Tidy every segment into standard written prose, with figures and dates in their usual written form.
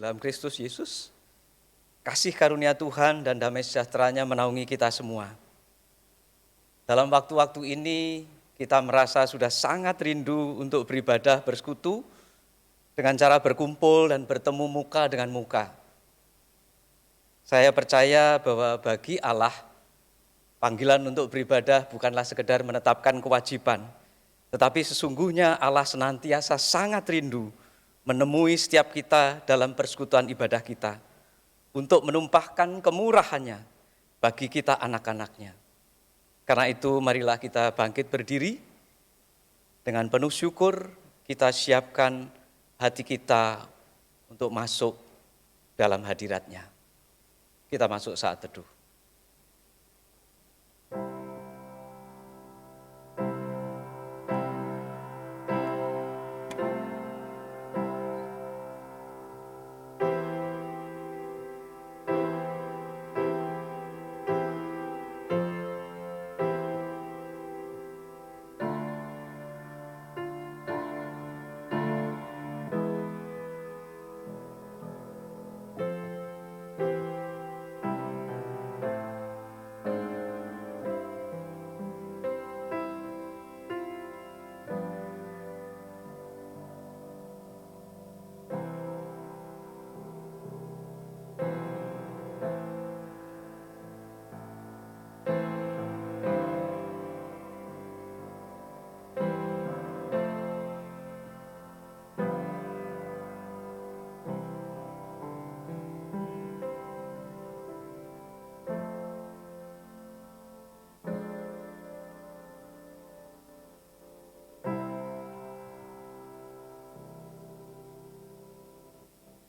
dalam Kristus Yesus, kasih karunia Tuhan dan damai sejahtera-Nya menaungi kita semua. Dalam waktu-waktu ini kita merasa sudah sangat rindu untuk beribadah bersekutu dengan cara berkumpul dan bertemu muka dengan muka. Saya percaya bahwa bagi Allah, panggilan untuk beribadah bukanlah sekedar menetapkan kewajiban, tetapi sesungguhnya Allah senantiasa sangat rindu menemui setiap kita dalam persekutuan ibadah kita untuk menumpahkan kemurahan-Nya bagi kita anak-anak-Nya. Karena itu marilah kita bangkit berdiri, dengan penuh syukur kita siapkan hati kita untuk masuk dalam hadirat-Nya. Kita masuk saat teduh.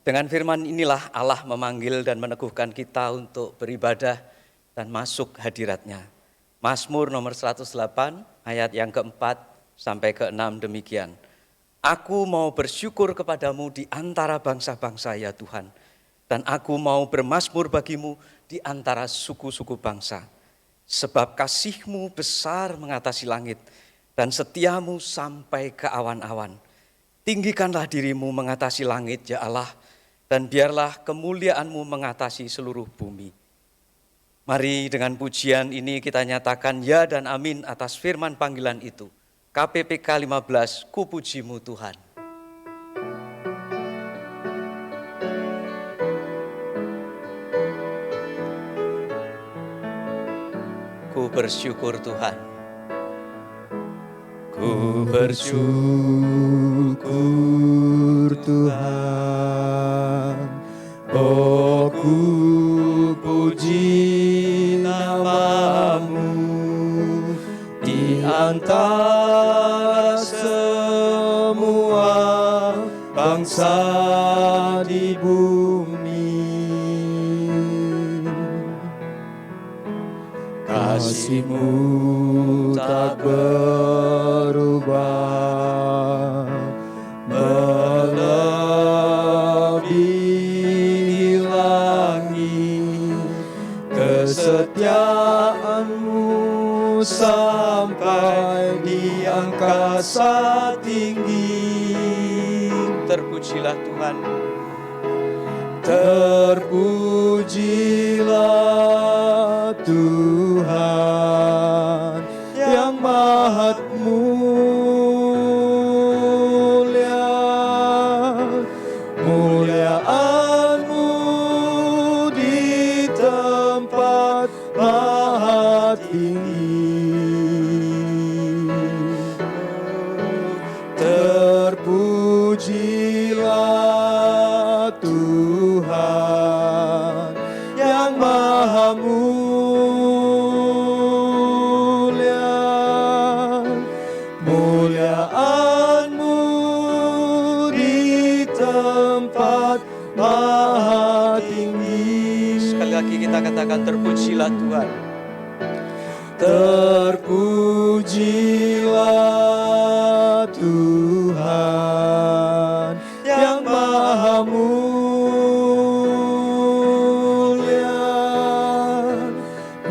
Dengan firman inilah Allah memanggil dan meneguhkan kita untuk beribadah dan masuk hadirat-Nya. Mazmur nomor 108 ayat yang keempat sampai ke-6 demikian. Aku mau bersyukur kepadamu di antara bangsa-bangsa ya Tuhan. Dan aku mau bermazmur bagimu di antara suku-suku bangsa. Sebab kasih-Mu besar mengatasi langit dan setia-Mu sampai ke awan-awan. Tinggikanlah diri-Mu mengatasi langit ya Allah, dan biarlah kemuliaan-Mu mengatasi seluruh bumi. Mari dengan pujian ini kita nyatakan ya dan amin atas firman panggilan itu. KPPK 15, Ku puji-Mu Tuhan. Ku bersyukur Tuhan. Ku bersyukur Tuhan, oh ku puji nama-Mu di antara semua bangsa di bumi. Kasih-Mu tak berubah, melebihi langit, kesetiaan-Mu sampai di angkasa tinggi. Terpujilah Tuhan. Terpujilah Tuhan yang maha mulia. Muliaan-Mu di tempat maha tinggi. Terpujilah Tuhan yang maha mulia. Muliaan-Mu di tempat maha tinggi. Sekali lagi kita katakan terpujilah Tuhan. Terpujilah Tuhan yang maha mulia.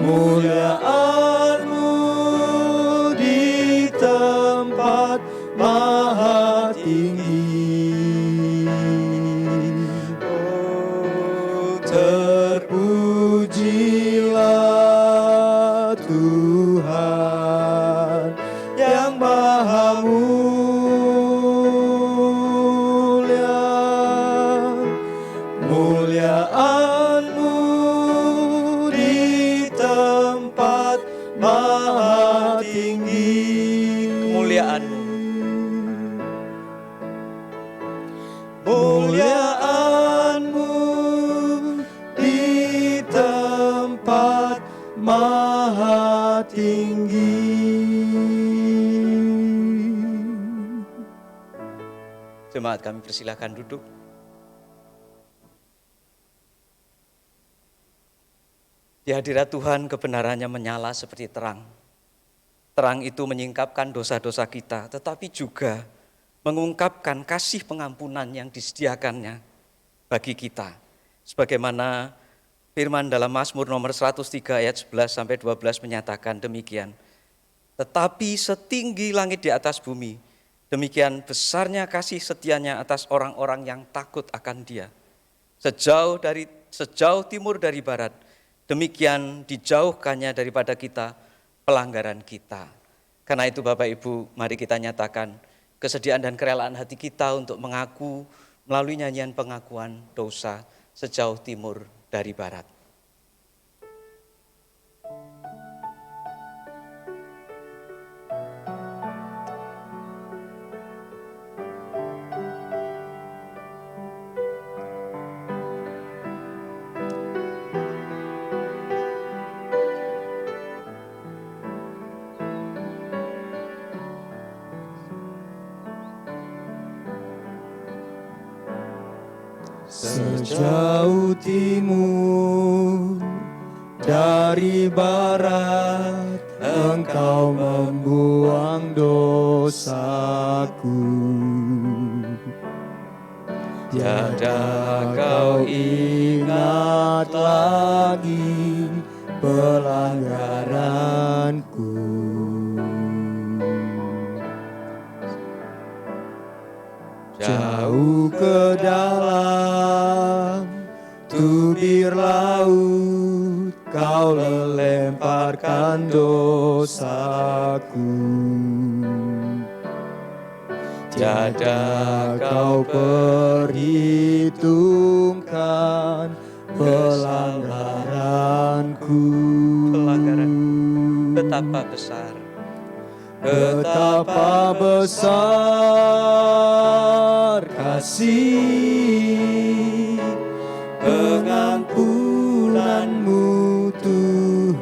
Muliaan-Mu di tempat maha tinggi. Terpujilah Tuhan yang Maha Mulia, muliaan-Mu di tempat maha tinggi. Kemuliaan-Mu, muliaan-Mu di tempat maha tinggi. Jemaat kami persilahkan duduk. Di hadirat Tuhan kebenarannya menyala seperti terang. Terang itu menyingkapkan dosa-dosa kita, tetapi juga mengungkapkan kasih pengampunan yang disediakannya bagi kita. Sebagaimana firman dalam Mazmur nomor 103 ayat 11-12 menyatakan demikian. Tetapi setinggi langit di atas bumi, demikian besarnya kasih setianya atas orang-orang yang takut akan Dia. Sejauh timur dari barat, demikian dijauhkannya daripada kita pelanggaran kita. Karena itu Bapak Ibu, mari kita nyatakan kesediaan dan kerelaan hati kita untuk mengaku melalui nyanyian pengakuan dosa sejauh timur dari barat. Sejauh timur dari barat, Engkau membuang dosaku. Tiada Kau ingat lagi pelanggaranku. Jauh ke dalam tubir laut, Kau lemparkan dosaku. Tiada Kau perhitungkan pelanggaranku. Betapa besar, betapa besar kasih pengampunan-Mu Tuhan.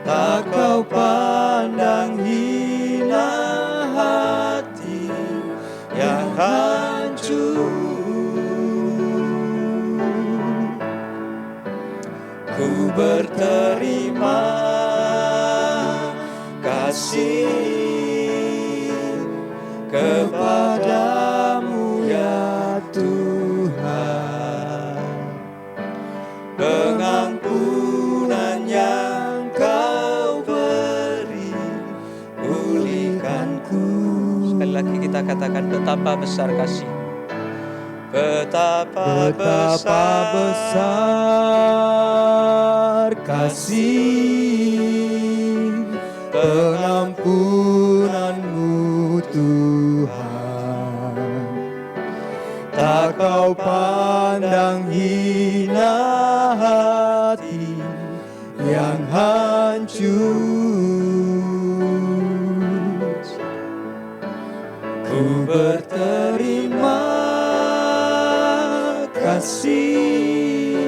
Tak Kau pandang hina hati yang hancur. Ku berterima kasih kepadamu ya Tuhan. Pengampunan yang Kau beri, pulihkanku. Sekali lagi kita katakan betapa besar kasih. Betapa besar kasih pengampunan-Mu Tuhan. Tak Kau pandang hina hati yang hancur. Ku berterima kasih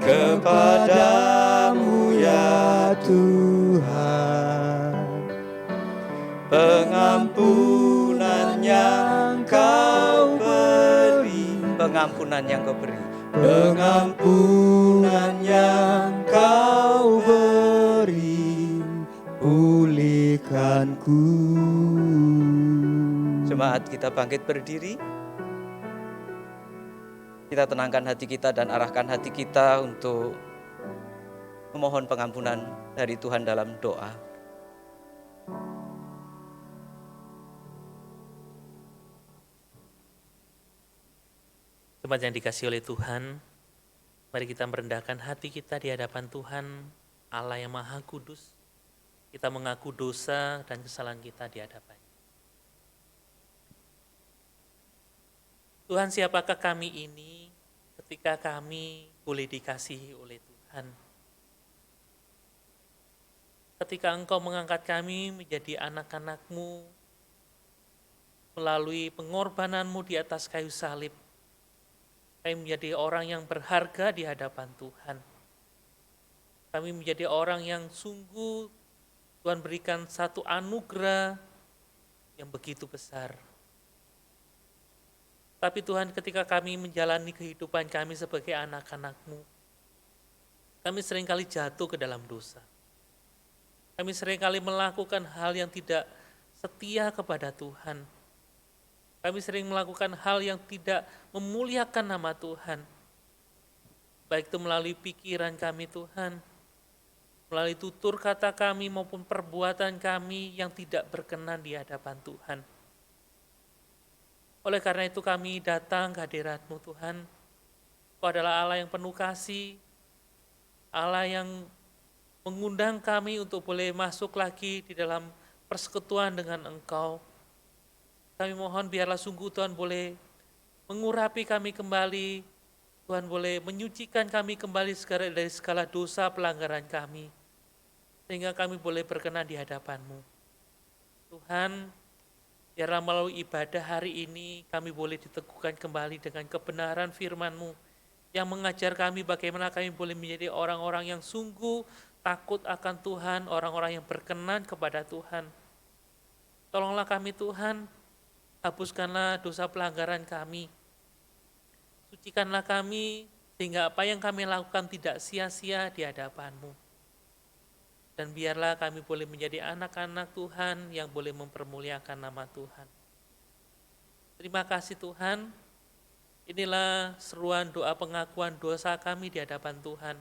kepadamu ya Tuhan. Pengampunan yang Kau beri, pengampunan yang Kau beri, pengampunan yang Kau beri, pulihkanku. Jemaat, kita bangkit berdiri. Kita tenangkan hati kita dan arahkan hati kita untuk memohon pengampunan dari Tuhan dalam doa. Jemaat yang dikasihi oleh Tuhan, mari kita merendahkan hati kita di hadapan Tuhan, Allah yang Maha Kudus. Kita mengaku dosa dan kesalahan kita di hadapan-Nya. Tuhan, siapakah kami ini ketika kami boleh dikasihi oleh Tuhan? Ketika Engkau mengangkat kami menjadi anak-anak-Mu melalui pengorbanan-Mu di atas kayu salib, kami menjadi orang yang berharga di hadapan Tuhan. Kami menjadi orang yang sungguh Tuhan berikan satu anugerah yang begitu besar. Tapi Tuhan, ketika kami menjalani kehidupan kami sebagai anak-anak-Mu, kami seringkali jatuh ke dalam dosa. Kami seringkali melakukan hal yang tidak setia kepada Tuhan. Kami sering melakukan hal yang tidak memuliakan nama Tuhan. Baik itu melalui pikiran kami Tuhan, melalui tutur kata kami maupun perbuatan kami yang tidak berkenan di hadapan Tuhan. Oleh karena itu kami datang ke hadirat-Mu Tuhan. Engkau adalah Allah yang penuh kasih, Allah yang mengundang kami untuk boleh masuk lagi di dalam persekutuan dengan Engkau. Kami mohon biarlah sungguh Tuhan boleh mengurapi kami kembali, Tuhan boleh menyucikan kami kembali dari segala dosa pelanggaran kami, sehingga kami boleh berkenan di hadapan-Mu. Tuhan, biarlah melalui ibadah hari ini kami boleh diteguhkan kembali dengan kebenaran firman-Mu yang mengajar kami bagaimana kami boleh menjadi orang-orang yang sungguh takut akan Tuhan, orang-orang yang berkenan kepada Tuhan. Tolonglah kami Tuhan, hapuskanlah dosa pelanggaran kami, sucikanlah kami sehingga apa yang kami lakukan tidak sia-sia di hadapan-Mu. Dan biarlah kami boleh menjadi anak-anak Tuhan yang boleh mempermuliakan nama Tuhan. Terima kasih Tuhan. Inilah seruan doa pengakuan dosa kami di hadapan Tuhan.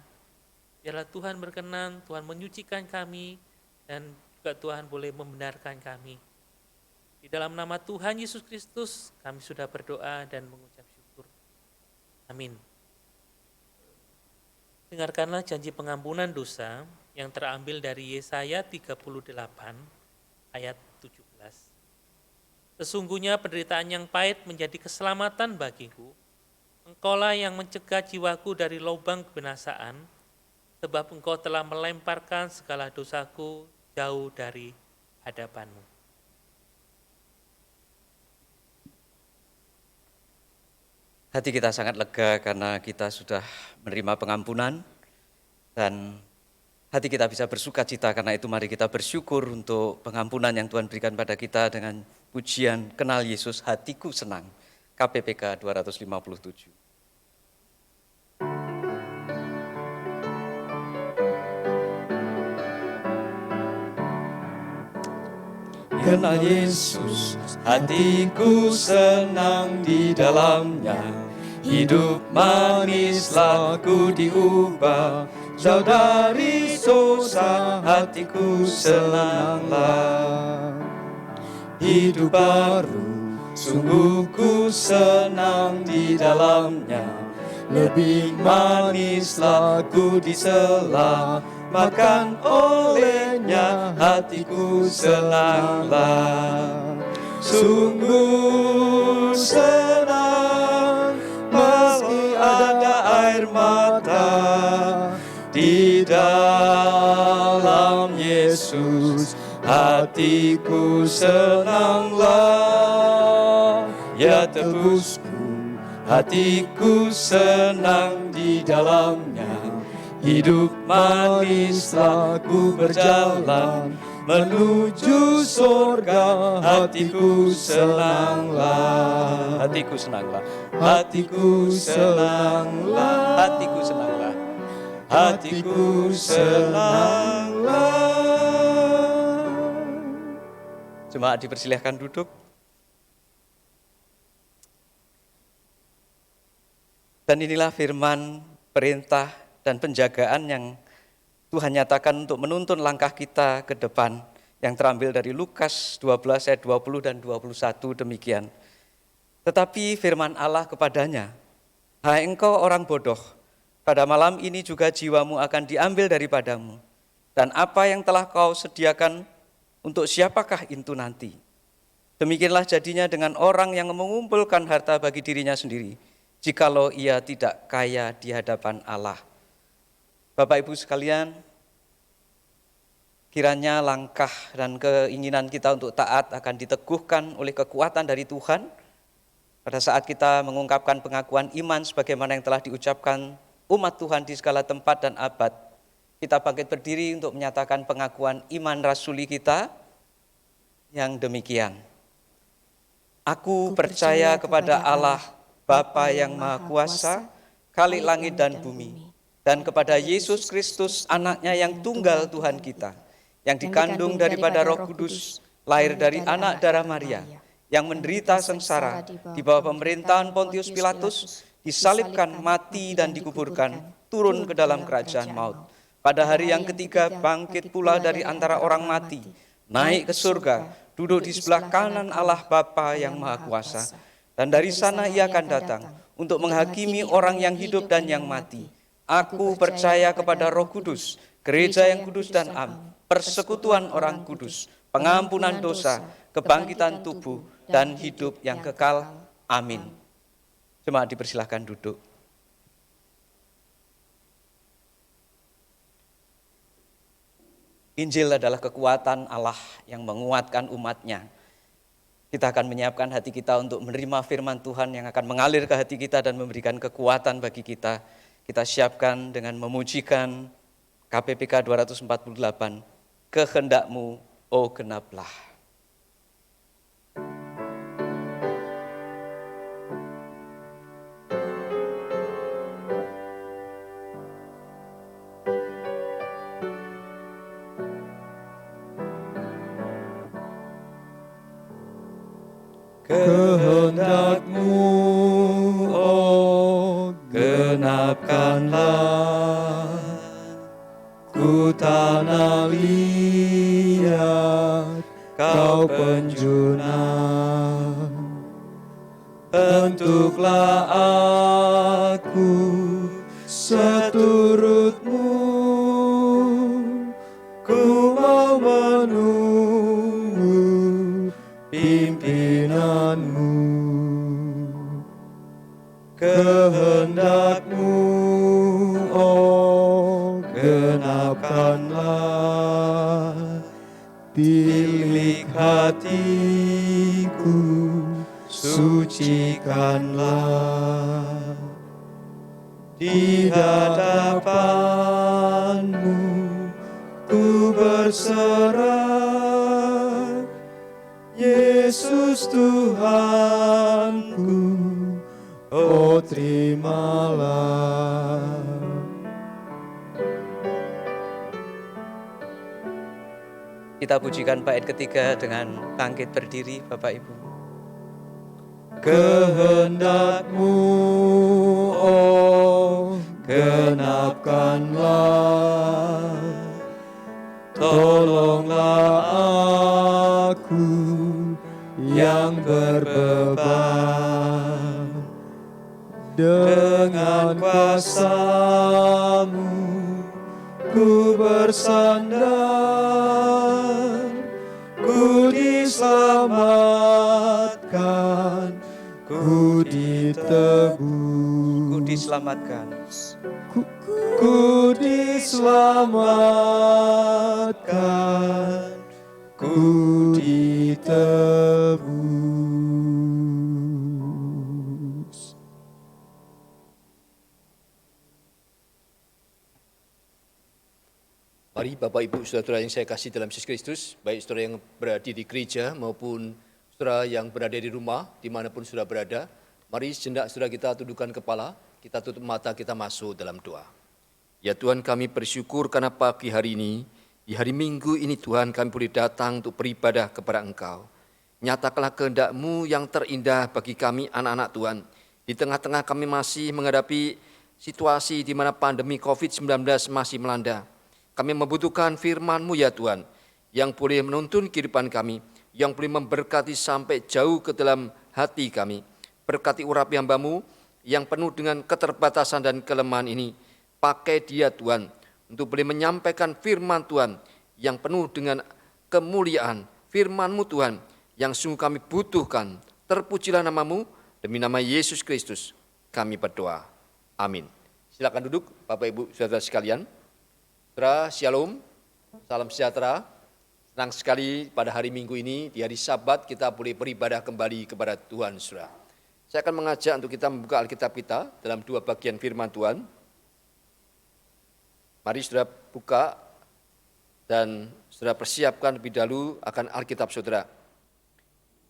Biarlah Tuhan berkenan, Tuhan menyucikan kami, dan juga Tuhan boleh membenarkan kami. Di dalam nama Tuhan Yesus Kristus kami sudah berdoa dan mengucap syukur. Amin. Dengarkanlah janji pengampunan dosa yang terambil dari Yesaya 38 ayat 17. Sesungguhnya penderitaan yang pahit menjadi keselamatan bagiku. Engkaulah yang mencegah jiwaku dari lubang kebinasaan, sebab Engkau telah melemparkan segala dosaku jauh dari hadapan-Mu. Hati kita sangat lega karena kita sudah menerima pengampunan, dan hati kita bisa bersuka cita karena itu mari kita bersyukur untuk pengampunan yang Tuhan berikan pada kita dengan pujian Kenal Yesus Hatiku Senang, KPPK 257. Kenal Yesus, hatiku senang di dalamnya. Hidup manislah ku diubah, jauh dari dosa hatiku senanglah. Hidup baru, sungguh ku senang di dalamnya. Lebih manislah ku disela, makan olehnya hatiku senanglah. Sungguh senang meski ada air mata, di dalam Yesus hatiku senanglah. Ya tebusku, hatiku senang di dalamnya. Hidup manislah ku berjalan menuju surga, hatiku senanglah. Hatiku senanglah, Hatiku senanglah. hatiku senanglah. Hatiku senanglah. Jemaat dipersilahkan duduk. Dan inilah firman, perintah, dan penjagaan yang Tuhan nyatakan untuk menuntun langkah kita ke depan, yang terambil dari Lukas 12 ayat 20 dan 21 demikian. Tetapi firman Allah kepadanya, Hai engkau orang bodoh, pada malam ini juga jiwamu akan diambil daripadamu. Dan apa yang telah kau sediakan, untuk siapakah itu nanti? Demikianlah jadinya dengan orang yang mengumpulkan harta bagi dirinya sendiri, jikalau ia tidak kaya di hadapan Allah. Bapak Ibu sekalian, kiranya langkah dan keinginan kita untuk taat akan diteguhkan oleh kekuatan dari Tuhan pada saat kita mengungkapkan pengakuan iman sebagaimana yang telah diucapkan umat Tuhan di segala tempat dan abad. Kita bangkit berdiri untuk menyatakan pengakuan iman rasuli kita yang demikian. Aku percaya kepada Allah, Bapa yang Maha Kuasa, Khalik langit dan bumi, dan kepada Yesus Kristus, anaknya yang tunggal Tuhan kita, yang dikandung daripada Roh Kudus, lahir dari anak darah Maria, yang menderita sengsara di bawah pemerintahan Pontius Pilatus, disalibkan, mati dan dikuburkan, turun ke dalam kerajaan maut. Pada hari yang ketiga bangkit pula dari antara orang mati, naik ke surga, duduk di sebelah kanan Allah Bapa yang Maha Kuasa, dan dari sana ia akan datang untuk menghakimi orang yang hidup dan yang mati. Aku percaya kepada Roh Kudus, gereja yang kudus dan am, persekutuan orang kudus, pengampunan dosa, kebangkitan tubuh, dan hidup yang kekal. Amin. Jemaat dipersilahkan duduk. Injil adalah kekuatan Allah yang menguatkan umat-Nya. Kita akan menyiapkan hati kita untuk menerima firman Tuhan yang akan mengalir ke hati kita dan memberikan kekuatan bagi kita. Kita siapkan dengan memujikan KPPK 248, Kehendak-Mu, oh genaplah. Kehendak-Mu, oh genapkanlah. Ku tanah liat, kau penjuna. Bentuklah aku seturut-Mu. Ku mau menunggu pimpinanmu. Kehendak-Mu, oh genapkanlah. Bilik hatiku sucikanlah. Di hadapan-Mu ku berserah, Yesus Tuhanku, oh terimalah. Kita pujikan bait ketiga dengan bangkit berdiri, Bapak Ibu. Kehendak-Mu, oh genapkanlah. Tolonglah aku yang berbeban. Dengan kuasa-Mu ku bersandar, ku diselamatkan, ku ditebus. Ku diselamatkan. Ku diselamatkan, ku ditebus. Mari Bapak Ibu Saudara yang saya kasih dalam Yesus Kristus, baik saudara yang berada di gereja maupun saudara yang berada di rumah, dimanapun saudara berada, mari sejenak saudara kita tundukkan kepala, kita tutup mata, kita masuk dalam doa. Ya Tuhan, kami bersyukur karena pagi hari ini, di hari Minggu ini Tuhan kami boleh datang untuk beribadah kepada Engkau. Nyatakanlah kehendak-Mu yang terindah bagi kami anak-anak Tuhan. Di tengah-tengah kami masih menghadapi situasi di mana pandemi COVID-19 masih melanda. Kami membutuhkan firman-Mu ya Tuhan, yang boleh menuntun kehidupan kami, yang boleh memberkati sampai jauh ke dalam hati kami. Berkati urap hamba-Mu, yang penuh dengan keterbatasan dan kelemahan ini. Pakai dia Tuhan untuk boleh menyampaikan firman Tuhan yang penuh dengan kemuliaan. Firman-Mu Tuhan yang sungguh kami butuhkan. Terpujilah nama-Mu, demi nama Yesus Kristus kami berdoa. Amin. Silakan duduk Bapak Ibu Saudara sekalian. Saudara, shalom, salam sejahtera. Senang sekali pada hari Minggu ini, di hari Sabat kita boleh beribadah kembali kepada Tuhan, saudara. Saya akan mengajak untuk kita membuka Alkitab kita dalam 2 bagian firman Tuhan. Mari saudara buka dan saudara persiapkan lebih dahulu akan Alkitab saudara.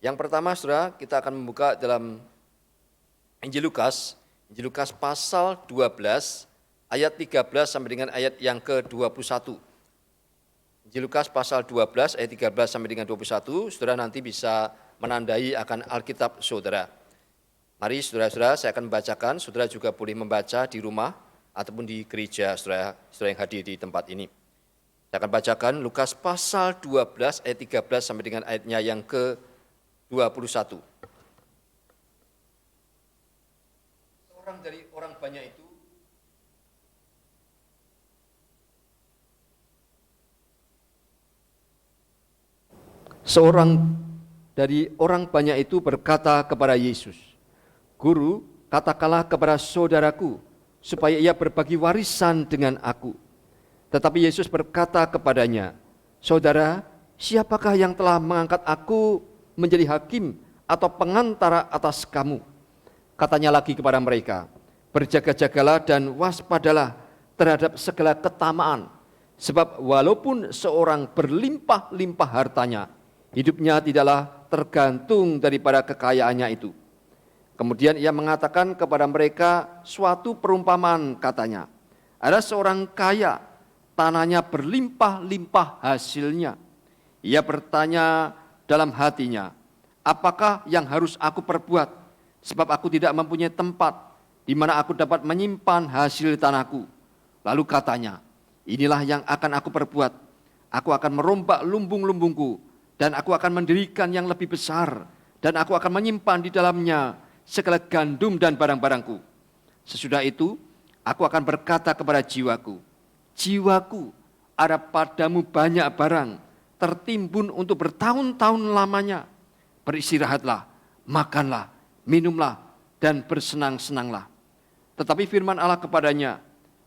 Yang pertama saudara, kita akan membuka dalam Injil Lukas pasal 12 ayat 13 sampai dengan ayat yang ke-21. Injil Lukas pasal 12 ayat 13 sampai dengan 21, saudara nanti bisa menandai akan Alkitab saudara. Mari saudara-saudara, saya akan membacakan, saudara juga boleh membaca di rumah ataupun di gereja saudara yang hadir di tempat ini. Saya akan bacakan Lukas pasal 12 ayat 13 sampai dengan ayatnya yang ke-21. Seorang dari orang banyak itu berkata kepada Yesus, "Guru, katakanlah kepada saudaraku supaya ia berbagi warisan dengan aku." Tetapi Yesus berkata kepadanya, "Saudara, siapakah yang telah mengangkat aku menjadi hakim atau pengantara atas kamu?" Katanya lagi kepada mereka, "Berjaga-jagalah dan waspadalah terhadap segala ketamaan, sebab walaupun seorang berlimpah-limpah hartanya, hidupnya tidaklah tergantung daripada kekayaannya itu." Kemudian ia mengatakan kepada mereka suatu perumpamaan, katanya, "Ada seorang kaya, tanahnya berlimpah-limpah hasilnya. Ia bertanya dalam hatinya, apakah yang harus aku perbuat? Sebab aku tidak mempunyai tempat di mana aku dapat menyimpan hasil tanahku." Lalu katanya, "Inilah yang akan aku perbuat. Aku akan merombak lumbung-lumbungku, dan aku akan mendirikan yang lebih besar, dan aku akan menyimpan di dalamnya segala gandum dan barang-barangku. Sesudah itu, aku akan berkata kepada jiwaku, jiwaku, ada padamu banyak barang, tertimbun untuk bertahun-tahun lamanya. Beristirahatlah, makanlah, minumlah, dan bersenang-senanglah." Tetapi firman Allah kepadanya,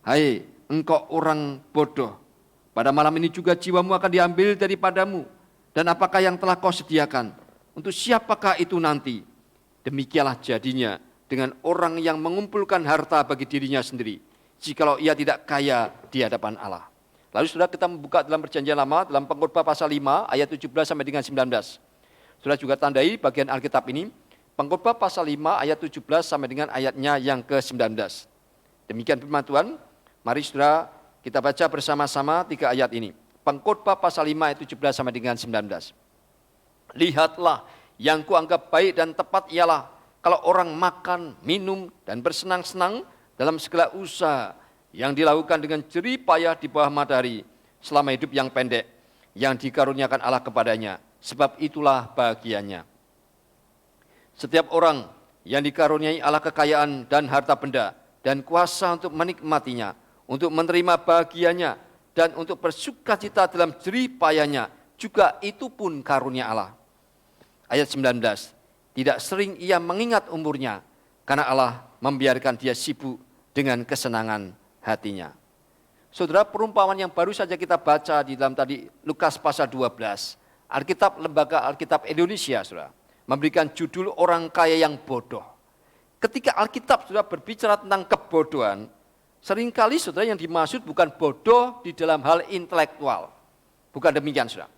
"Hai engkau orang bodoh, pada malam ini juga jiwamu akan diambil daripadamu, dan apakah yang telah kau sediakan? Untuk siapakah itu nanti?" Demikianlah jadinya dengan orang yang mengumpulkan harta bagi dirinya sendiri, jikalau ia tidak kaya di hadapan Allah. Lalu saudara, kita membuka dalam Perjanjian Lama, dalam Pengkhotbah pasal 5 ayat 17 sampai dengan 19. Saudara juga tandai bagian Alkitab ini, Pengkhotbah pasal 5 ayat 17 sampai dengan ayatnya yang ke-19. Demikian firman Tuhan. Mari saudara kita baca bersama-sama 3 ayat ini. Pengkhotbah pasal 5 ayat 17 sampai dengan 19. "Lihatlah, yang kuanggap baik dan tepat ialah kalau orang makan, minum, dan bersenang-senang dalam segala usaha yang dilakukan dengan jerih payah di bawah matahari selama hidup yang pendek yang dikaruniakan Allah kepadanya, sebab itulah bahagianya. Setiap orang yang dikaruniai Allah kekayaan dan harta benda dan kuasa untuk menikmatinya, untuk menerima bahagianya, dan untuk bersukacita dalam jerih payahnya, juga itu pun karunia Allah." Ayat 19, "Tidak sering ia mengingat umurnya, karena Allah membiarkan dia sibuk dengan kesenangan hatinya." Saudara, perumpamaan yang baru saja kita baca di dalam tadi Lukas pasal 12, Alkitab, Lembaga Alkitab Indonesia, saudara, memberikan judul orang kaya yang bodoh. Ketika Alkitab sudah berbicara tentang kebodohan, seringkali saudara yang dimaksud bukan bodoh di dalam hal intelektual. Bukan demikian, saudara.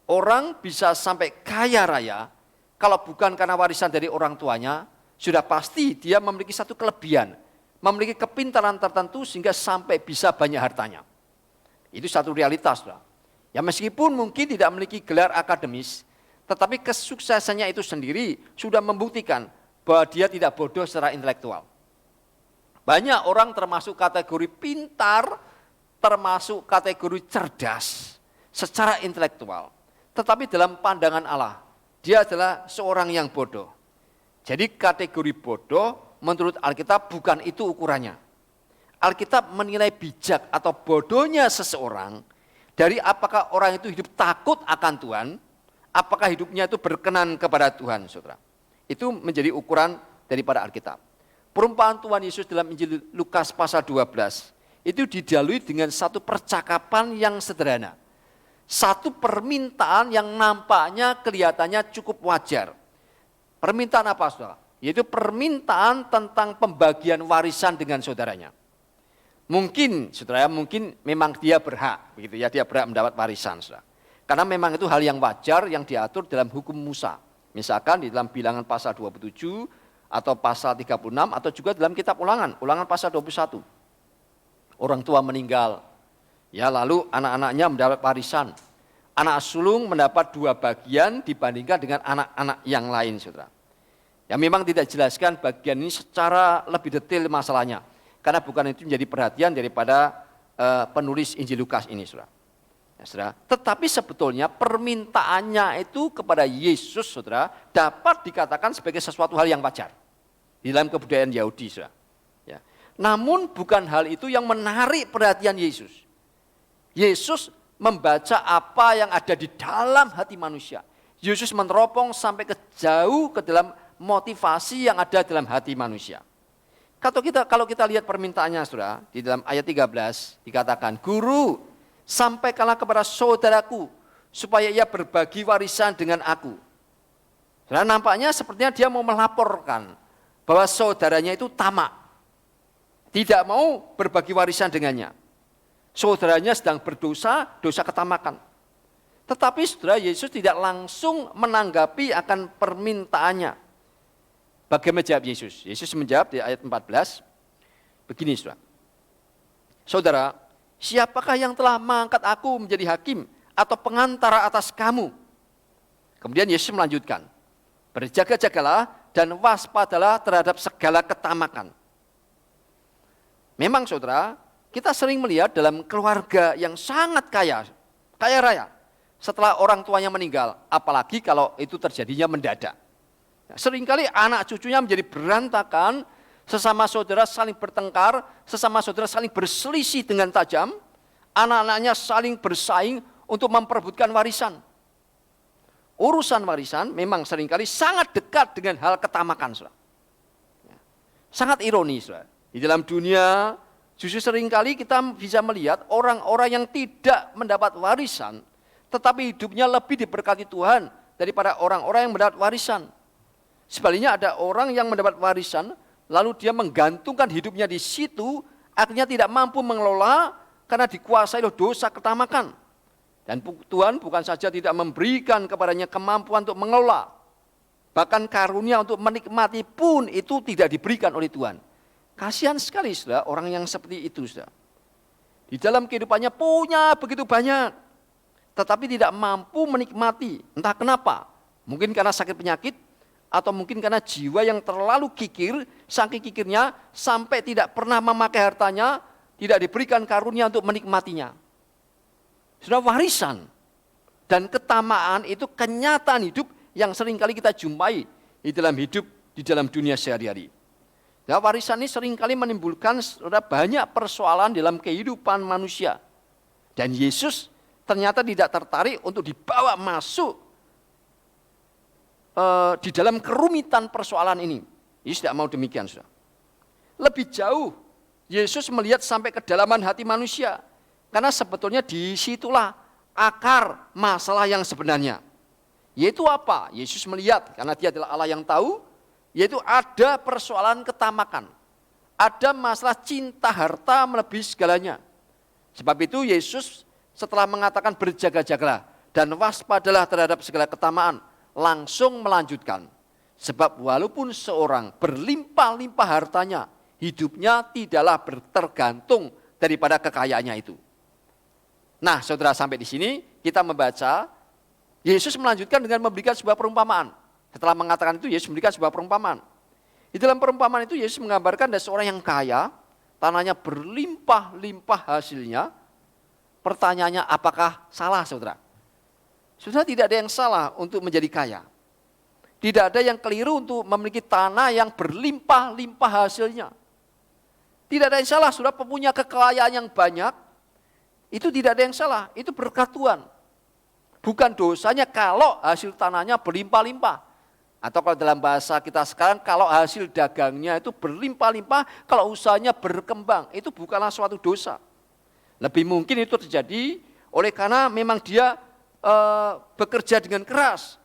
Orang bisa sampai kaya raya, kalau bukan karena warisan dari orang tuanya, sudah pasti dia memiliki satu kelebihan, memiliki kepintaran tertentu sehingga sampai bisa banyak hartanya. Itu satu realitas, saudara. Ya meskipun mungkin tidak memiliki gelar akademis, tetapi kesuksesannya itu sendiri sudah membuktikan bahwa dia tidak bodoh secara intelektual. Banyak orang termasuk kategori pintar, termasuk kategori cerdas secara intelektual. Tetapi dalam pandangan Allah, dia adalah seorang yang bodoh. Jadi kategori bodoh menurut Alkitab bukan itu ukurannya. Alkitab menilai bijak atau bodohnya seseorang dari apakah orang itu hidup takut akan Tuhan, apakah hidupnya itu berkenan kepada Tuhan, saudara. Itu menjadi ukuran daripada Alkitab. Perumpamaan Tuhan Yesus dalam Injil Lukas pasal 12 itu didahului dengan satu percakapan yang sederhana. Satu permintaan yang nampaknya kelihatannya cukup wajar. Permintaan apa, saudara? Yaitu permintaan tentang pembagian warisan dengan saudaranya. Mungkin, saudara, mungkin memang dia berhak, begitu ya, dia berhak mendapat warisan, saudara. Karena memang itu hal yang wajar yang diatur dalam hukum Musa. Misalkan di dalam Bilangan pasal 27 atau pasal 36 atau juga dalam kitab Ulangan pasal 21. Orang tua meninggal, ya lalu anak-anaknya mendapat warisan. Anak sulung mendapat 2 bagian dibandingkan dengan anak-anak yang lain, saudara. Ya memang tidak jelaskan bagian ini secara lebih detail masalahnya. Karena bukan itu menjadi perhatian daripada penulis Injil Lukas ini, saudara. Ya, saudara. Tetapi sebetulnya permintaannya itu kepada Yesus, saudara, dapat dikatakan sebagai sesuatu hal yang wajar di dalam kebudayaan Yahudi, saudara. Ya. Namun bukan hal itu yang menarik perhatian Yesus. Yesus membaca apa yang ada di dalam hati manusia. Yesus meneropong sampai jauh ke dalam motivasi yang ada dalam hati manusia. Kalau kita lihat permintaannya, saudara, di dalam ayat 13 dikatakan, Guru, sampaikanlah kepada saudaraku supaya ia berbagi warisan dengan aku. Saudara, nampaknya sepertinya dia mau melaporkan bahwa saudaranya itu tamak, tidak mau berbagi warisan dengannya. Saudaranya sedang berdosa, dosa ketamakan. Tetapi saudara, Yesus tidak langsung menanggapi akan permintaannya. Bagaimana jawab Yesus? Yesus menjawab di ayat 14, begini saudara. Saudara, siapakah yang telah mengangkat aku menjadi hakim atau pengantara atas kamu? Kemudian Yesus melanjutkan, berjaga-jagalah dan waspadalah terhadap segala ketamakan. Memang saudara, kita sering melihat dalam keluarga yang sangat kaya raya, setelah orang tuanya meninggal, apalagi kalau itu terjadinya mendadak. Seringkali anak cucunya menjadi berantakan, sesama saudara saling bertengkar, sesama saudara saling berselisih dengan tajam, anak-anaknya saling bersaing untuk memperebutkan warisan. Urusan warisan memang seringkali sangat dekat dengan hal ketamakan, saudara. Sangat ironis, saudara. Di dalam dunia justru seringkali kita bisa melihat orang-orang yang tidak mendapat warisan, tetapi hidupnya lebih diberkati Tuhan daripada orang-orang yang mendapat warisan. Sebaliknya ada orang yang mendapat warisan, lalu dia menggantungkan hidupnya di situ, akhirnya tidak mampu mengelola karena dikuasai oleh dosa ketamakan. Dan Tuhan bukan saja tidak memberikan kepadanya kemampuan untuk mengelola, bahkan karunia untuk menikmati pun itu tidak diberikan oleh Tuhan. Kasihan sekali, saudara, orang yang seperti itu, saudara. Di dalam kehidupannya punya begitu banyak, tetapi tidak mampu menikmati. Entah kenapa, mungkin karena sakit penyakit, atau mungkin karena jiwa yang terlalu kikir, saking kikirnya sampai tidak pernah memakai hartanya, tidak diberikan karunia untuk menikmatinya. Sudah warisan dan ketamaan itu kenyataan hidup yang seringkali kita jumpai di dalam hidup, di dalam dunia sehari-hari. Nah, warisan ini seringkali menimbulkan banyak persoalan dalam kehidupan manusia. Dan Yesus ternyata tidak tertarik untuk dibawa masuk di dalam kerumitan persoalan ini. Yesus tidak mau demikian, saudara. Lebih jauh, Yesus melihat sampai kedalaman hati manusia. Karena sebetulnya disitulah akar masalah yang sebenarnya. Yaitu apa? Yesus melihat, karena dia adalah Allah yang tahu, yaitu ada persoalan ketamakan. Ada masalah cinta harta melebihi segalanya. Sebab itu Yesus setelah mengatakan berjaga-jagalah dan waspadalah terhadap segala ketamaan, langsung melanjutkan. Sebab walaupun seorang berlimpah-limpah hartanya, hidupnya tidaklah tergantung daripada kekayaannya itu. Nah, saudara, sampai di sini kita membaca, Yesus melanjutkan dengan memberikan sebuah perumpamaan. Setelah mengatakan itu, Yesus memberikan sebuah perumpamaan. Di dalam perumpamaan itu, Yesus menggambarkan ada seorang yang kaya, tanahnya berlimpah-limpah hasilnya. Pertanyaannya, apakah salah, saudara? Saudara, tidak ada yang salah untuk menjadi kaya. Tidak ada yang keliru untuk memiliki tanah yang berlimpah-limpah hasilnya. Tidak ada yang salah, saudara, punya kekayaan yang banyak, itu tidak ada yang salah, itu berkat Tuhan. Bukan dosanya kalau hasil tanahnya berlimpah-limpah. Atau kalau dalam bahasa kita sekarang, kalau hasil dagangnya itu berlimpah-limpah, kalau usahanya berkembang, itu bukanlah suatu dosa. Lebih mungkin itu terjadi oleh karena memang dia bekerja dengan keras.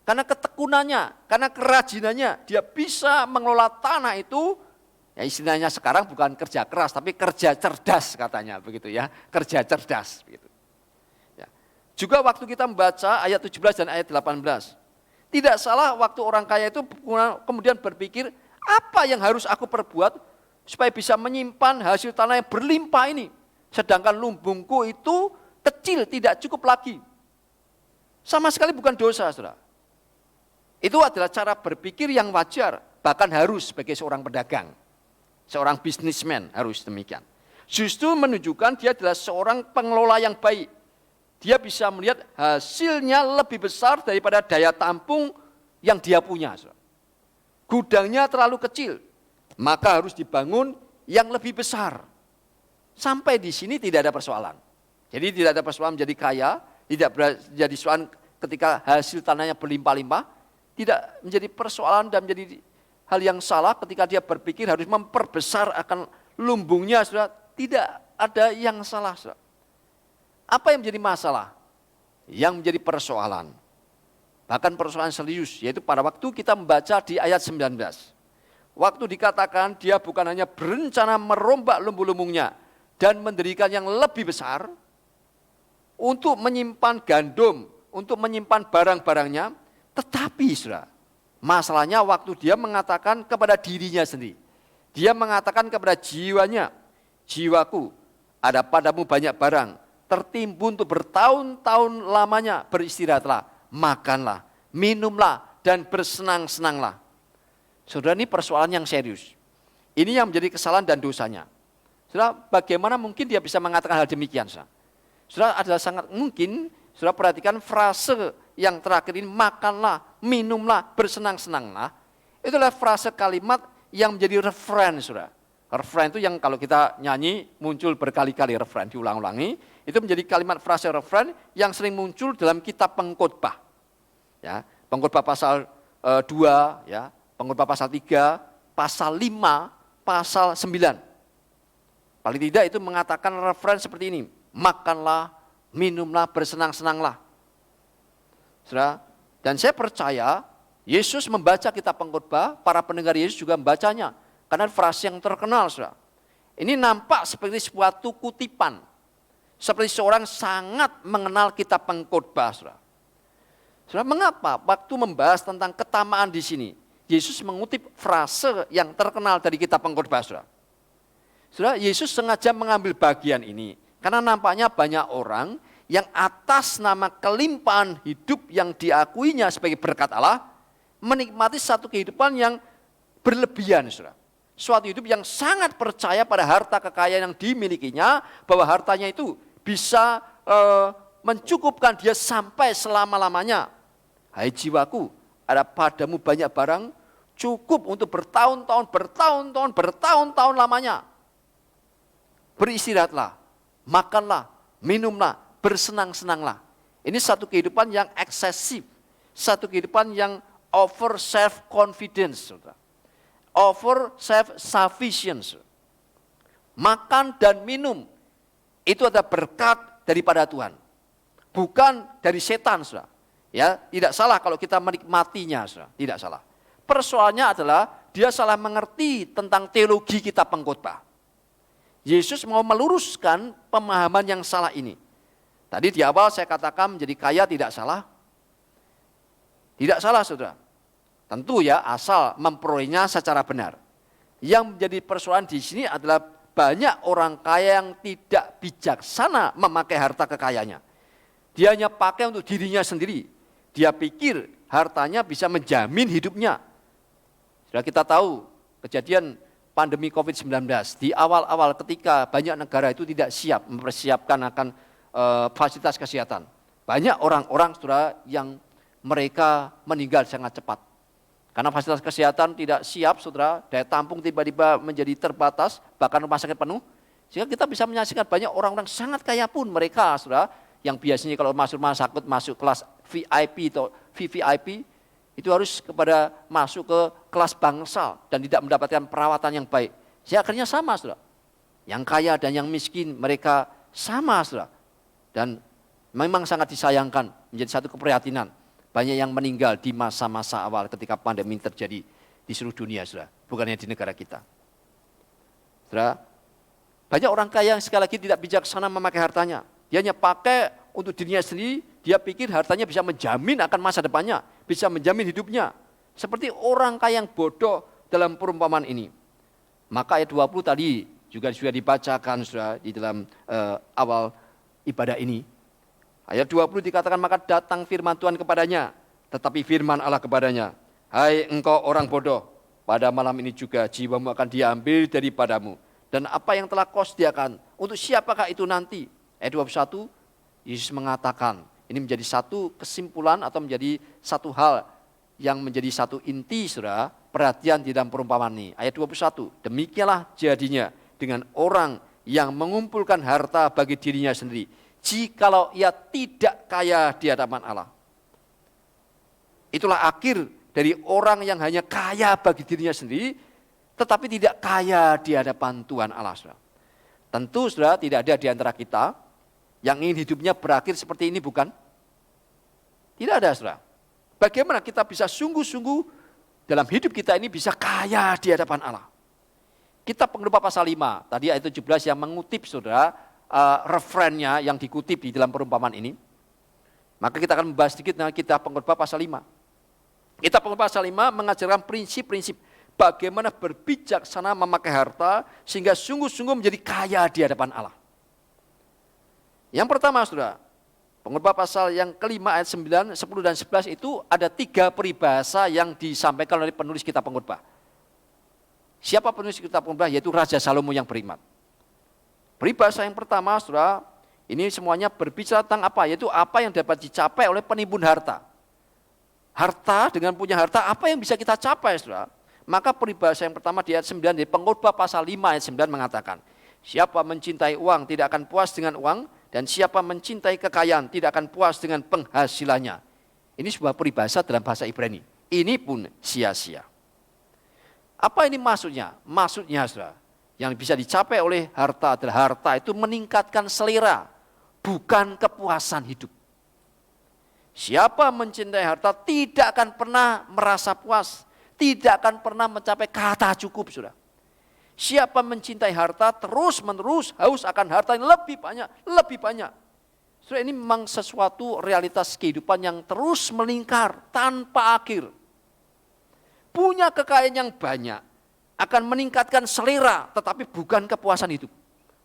Karena ketekunannya, karena kerajinannya, dia bisa mengelola tanah itu. Ya istilahnya sekarang bukan kerja keras, tapi kerja cerdas katanya, begitu ya, kerja cerdas. Begitu. Ya. Juga waktu kita membaca ayat 17 dan ayat 18, tidak salah waktu orang kaya itu kemudian berpikir, apa yang harus aku perbuat supaya bisa menyimpan hasil tanah yang berlimpah ini. Sedangkan lumbungku itu kecil, tidak cukup lagi. Sama sekali bukan dosa, saudara. Itu adalah cara berpikir yang wajar, bahkan harus sebagai seorang pedagang. Seorang bisnismen harus demikian. Justru menunjukkan dia adalah seorang pengelola yang baik. Dia bisa melihat hasilnya lebih besar daripada daya tampung yang dia punya. Gudangnya terlalu kecil, maka harus dibangun yang lebih besar. Sampai di sini tidak ada persoalan. Jadi tidak ada persoalan menjadi kaya, tidak menjadi persoalan ketika hasil tanahnya berlimpah-limpah, tidak menjadi persoalan dan menjadi hal yang salah ketika dia berpikir harus memperbesar akan lumbungnya, saudara. Tidak ada yang salah, saudara. Apa yang menjadi masalah? Yang menjadi persoalan, bahkan persoalan serius, yaitu pada waktu kita membaca di ayat 19. Waktu dikatakan dia bukan hanya berencana merombak lumbu-lumbungnya dan mendirikan yang lebih besar untuk menyimpan gandum, untuk menyimpan barang-barangnya, tetapi saudara, masalahnya waktu dia mengatakan kepada dirinya sendiri. Dia mengatakan kepada jiwanya, jiwaku, ada padamu banyak barang, tertimbun untuk bertahun-tahun lamanya, beristirahatlah, makanlah, minumlah, dan bersenang-senanglah. Saudara, ini persoalan yang serius. Ini yang menjadi kesalahan dan dosanya. Saudara, bagaimana mungkin dia bisa mengatakan hal demikian? Saudara, adalah sangat mungkin, saudara perhatikan frase yang terakhir ini, makanlah, minumlah, bersenang-senanglah. Itulah frase kalimat yang menjadi referen, saudara. Referen itu yang kalau kita nyanyi muncul berkali-kali, referen diulang-ulangi. Itu menjadi kalimat frase referen yang sering muncul dalam kitab Pengkhotbah. Ya, Pengkhotbah pasal 2, ya, Pengkhotbah pasal 3, pasal 5, pasal 9. Paling tidak itu mengatakan referen seperti ini, makanlah, minumlah, bersenang-senanglah. Saudara, dan saya percaya Yesus membaca kitab Pengkhotbah, para pendengar Yesus juga membacanya. Karena frase yang terkenal, saudara. Ini nampak seperti suatu kutipan. Seperti seorang sangat mengenal kitab Pengkhotbah, saudara. Saudara, mengapa waktu membahas tentang ketamaan di sini, Yesus mengutip frase yang terkenal dari kitab Pengkhotbah, saudara. Saudara, Yesus sengaja mengambil bagian ini. Karena nampaknya banyak orang yang atas nama kelimpahan hidup yang diakuinya sebagai berkat Allah, menikmati satu kehidupan yang berlebihan, saudara. Suatu hidup yang sangat percaya pada harta kekayaan yang dimilikinya, bahwa hartanya itu bisa mencukupkan dia sampai selama-lamanya. Hai jiwaku, ada padamu banyak barang, cukup untuk bertahun-tahun lamanya. Beristirahatlah, makanlah, minumlah, bersenang-senanglah. Ini satu kehidupan yang eksesif, satu kehidupan yang over self-confidence, saudara. Over self-sufficiency. Makan dan minum itu adalah berkat daripada Tuhan, bukan dari setan, saudara. Ya, tidak salah kalau kita menikmatinya, saudara. Tidak salah. Persoalannya adalah dia salah mengerti tentang teologi kitab Pengkhotbah. Yesus mau meluruskan pemahaman yang salah ini. Tadi di awal saya katakan menjadi kaya tidak salah. Tidak salah, saudara. Tentu ya, asal memperolehnya secara benar. Yang menjadi persoalan di sini adalah banyak orang kaya yang tidak bijaksana memakai harta kekayaannya. Dia hanya pakai untuk dirinya sendiri. Dia pikir hartanya bisa menjamin hidupnya. Sudah kita tahu kejadian pandemi COVID-19. Di awal-awal ketika banyak negara itu tidak siap mempersiapkan akan fasilitas kesehatan. Banyak orang-orang, saudara, yang mereka meninggal sangat cepat. Karena fasilitas kesehatan tidak siap, saudara, daya tampung tiba-tiba menjadi terbatas, bahkan rumah sakit penuh. Sehingga kita bisa menyaksikan banyak orang-orang sangat kaya pun mereka, saudara, yang biasanya kalau masuk rumah sakit, masuk kelas VIP atau VVIP, itu harus masuk ke kelas bangsal dan tidak mendapatkan perawatan yang baik. Sehingga akhirnya sama, saudara. Yang kaya dan yang miskin mereka sama, saudara. Dan memang sangat disayangkan, menjadi satu keprihatinan. Banyak yang meninggal di masa-masa awal ketika pandemi terjadi di seluruh dunia, saudara. Bukan hanya di negara kita. Saudara, banyak orang kaya yang sekali lagi tidak bijaksana memakai hartanya. Dia hanya pakai untuk dirinya sendiri, dia pikir hartanya bisa menjamin akan masa depannya, bisa menjamin hidupnya. Seperti orang kaya yang bodoh dalam perumpamaan ini. Maka ayat 20 tadi juga sudah dibacakan, saudara, di dalam awal ibadah ini. Ayat 20 dikatakan, maka datang firman Tuhan kepadanya, tetapi firman Allah kepadanya, hai engkau orang bodoh, pada malam ini juga jiwamu akan diambil daripadamu. Dan apa yang telah kau sediakan, untuk siapakah itu nanti? Ayat 21, Yesus mengatakan, ini menjadi satu kesimpulan atau menjadi satu hal yang menjadi satu inti, saudara, perhatian di dalam perumpamaan ini. Ayat 21, demikianlah jadinya dengan orang yang mengumpulkan harta bagi dirinya sendiri, jikalau ia tidak kaya di hadapan Allah. Itulah akhir dari orang yang hanya kaya bagi dirinya sendiri, tetapi tidak kaya di hadapan Tuhan Allah, saudara. Tentu, saudara, tidak ada di antara kita yang ingin hidupnya berakhir seperti ini, bukan? Tidak ada, saudara. Bagaimana kita bisa sungguh-sungguh dalam hidup kita ini bisa kaya di hadapan Allah? Kitab Pengkhotbah pasal 5, tadi ayat 17 yang mengutip, saudara, referennya yang dikutip di dalam perumpamaan ini. Maka kita akan membahas sedikit dengan kitab Pengkhotbah pasal 5. Kitab Pengkhotbah pasal 5 mengajarkan prinsip-prinsip bagaimana berbijaksana memakai harta sehingga sungguh-sungguh menjadi kaya di hadapan Allah. Yang pertama, saudara, Pengkhotbah pasal yang kelima ayat 9, 10 dan 11 itu ada 3 peribahasa yang disampaikan oleh penulis kitab Pengkhotbah. Siapa penulis kitab Pengkhotbah? Yaitu Raja Salomo yang beriman. Peribahasa yang pertama, saudara, ini semuanya berbicara tentang apa? Yaitu apa yang dapat dicapai oleh penimbun harta. Harta, dengan punya harta, apa yang bisa kita capai, saudara? Maka peribahasa yang pertama di ayat 9, di Pengkhotbah pasal 5 ayat 9 mengatakan, siapa mencintai uang tidak akan puas dengan uang, dan siapa mencintai kekayaan tidak akan puas dengan penghasilannya. Ini sebuah peribahasa dalam bahasa Ibrani. Ini pun sia-sia. Apa ini maksudnya? Maksudnya, saudara, yang bisa dicapai oleh harta adalah harta itu meningkatkan selera, bukan kepuasan hidup. Siapa mencintai harta tidak akan pernah merasa puas, tidak akan pernah mencapai kata cukup, saudara. Siapa mencintai harta terus-menerus haus akan harta yang lebih banyak, lebih banyak. Saudara, ini memang sesuatu realitas kehidupan yang terus melingkar tanpa akhir. Punya kekayaan yang banyak akan meningkatkan selera, tetapi bukan kepuasan hidup.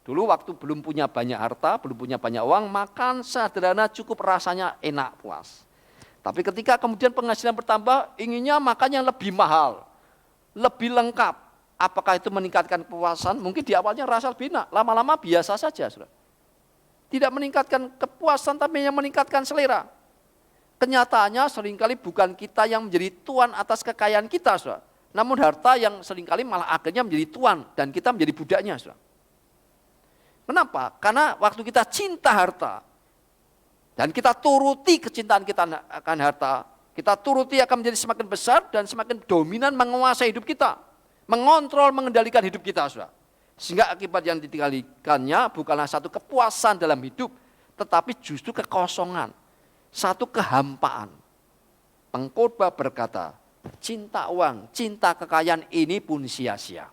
Dulu waktu belum punya banyak harta, belum punya banyak uang, makan sederhana cukup rasanya enak, puas. Tapi ketika kemudian penghasilan bertambah, inginnya makan yang lebih mahal, lebih lengkap. Apakah itu meningkatkan kepuasan? Mungkin di awalnya rasa lebih enak, lama-lama biasa saja, saudara. Tidak meningkatkan kepuasan, tapi yang meningkatkan selera. Kenyataannya seringkali bukan kita yang menjadi tuan atas kekayaan kita, saudara. Namun harta yang seringkali malah akhirnya menjadi tuan dan kita menjadi budaknya, saudara. Kenapa? Karena waktu kita cinta harta dan kita turuti kecintaan kita akan harta, kita turuti akan menjadi semakin besar dan semakin dominan menguasai hidup kita, mengontrol, mengendalikan hidup kita, saudara. Sehingga akibat yang ditinggalkannya bukanlah satu kepuasan dalam hidup, tetapi justru kekosongan, satu kehampaan. Pengkhotbah berkata, cinta uang, cinta kekayaan ini pun sia-sia.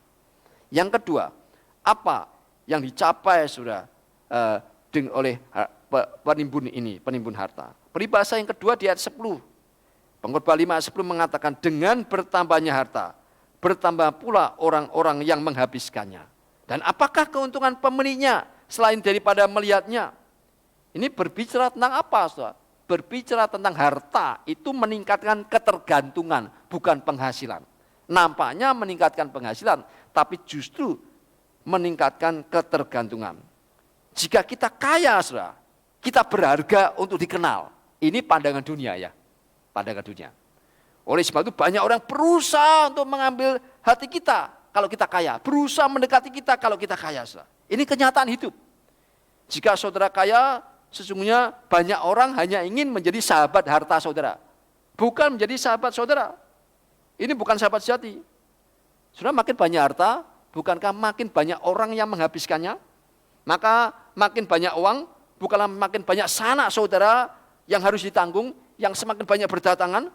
Yang kedua, apa yang dicapai sudah oleh penimbun harta? Peribahasa yang kedua di ayat 10. Pengkhotbah 5 ayat 10 mengatakan, dengan bertambahnya harta, bertambah pula orang-orang yang menghabiskannya. Dan apakah keuntungan pemiliknya selain daripada melihatnya? Ini berbicara tentang apa, saudara? Berbicara tentang harta itu meningkatkan ketergantungan, bukan penghasilan. Nampaknya meningkatkan penghasilan, tapi justru meningkatkan ketergantungan. Jika kita kaya, saudara, kita berharga untuk dikenal. Ini pandangan dunia, ya, pandangan dunia. Oleh sebab itu banyak orang berusaha untuk mengambil hati kita kalau kita kaya. Berusaha mendekati kita kalau kita kaya. Saudara. Ini kenyataan hidup. Jika saudara kaya, sesungguhnya banyak orang hanya ingin menjadi sahabat harta saudara. Bukan menjadi sahabat saudara. Ini bukan sahabat sejati. Saudara makin banyak harta, bukankah makin banyak orang yang menghabiskannya? Maka makin banyak uang, bukanlah makin banyak sanak saudara yang harus ditanggung, yang semakin banyak berdatangan.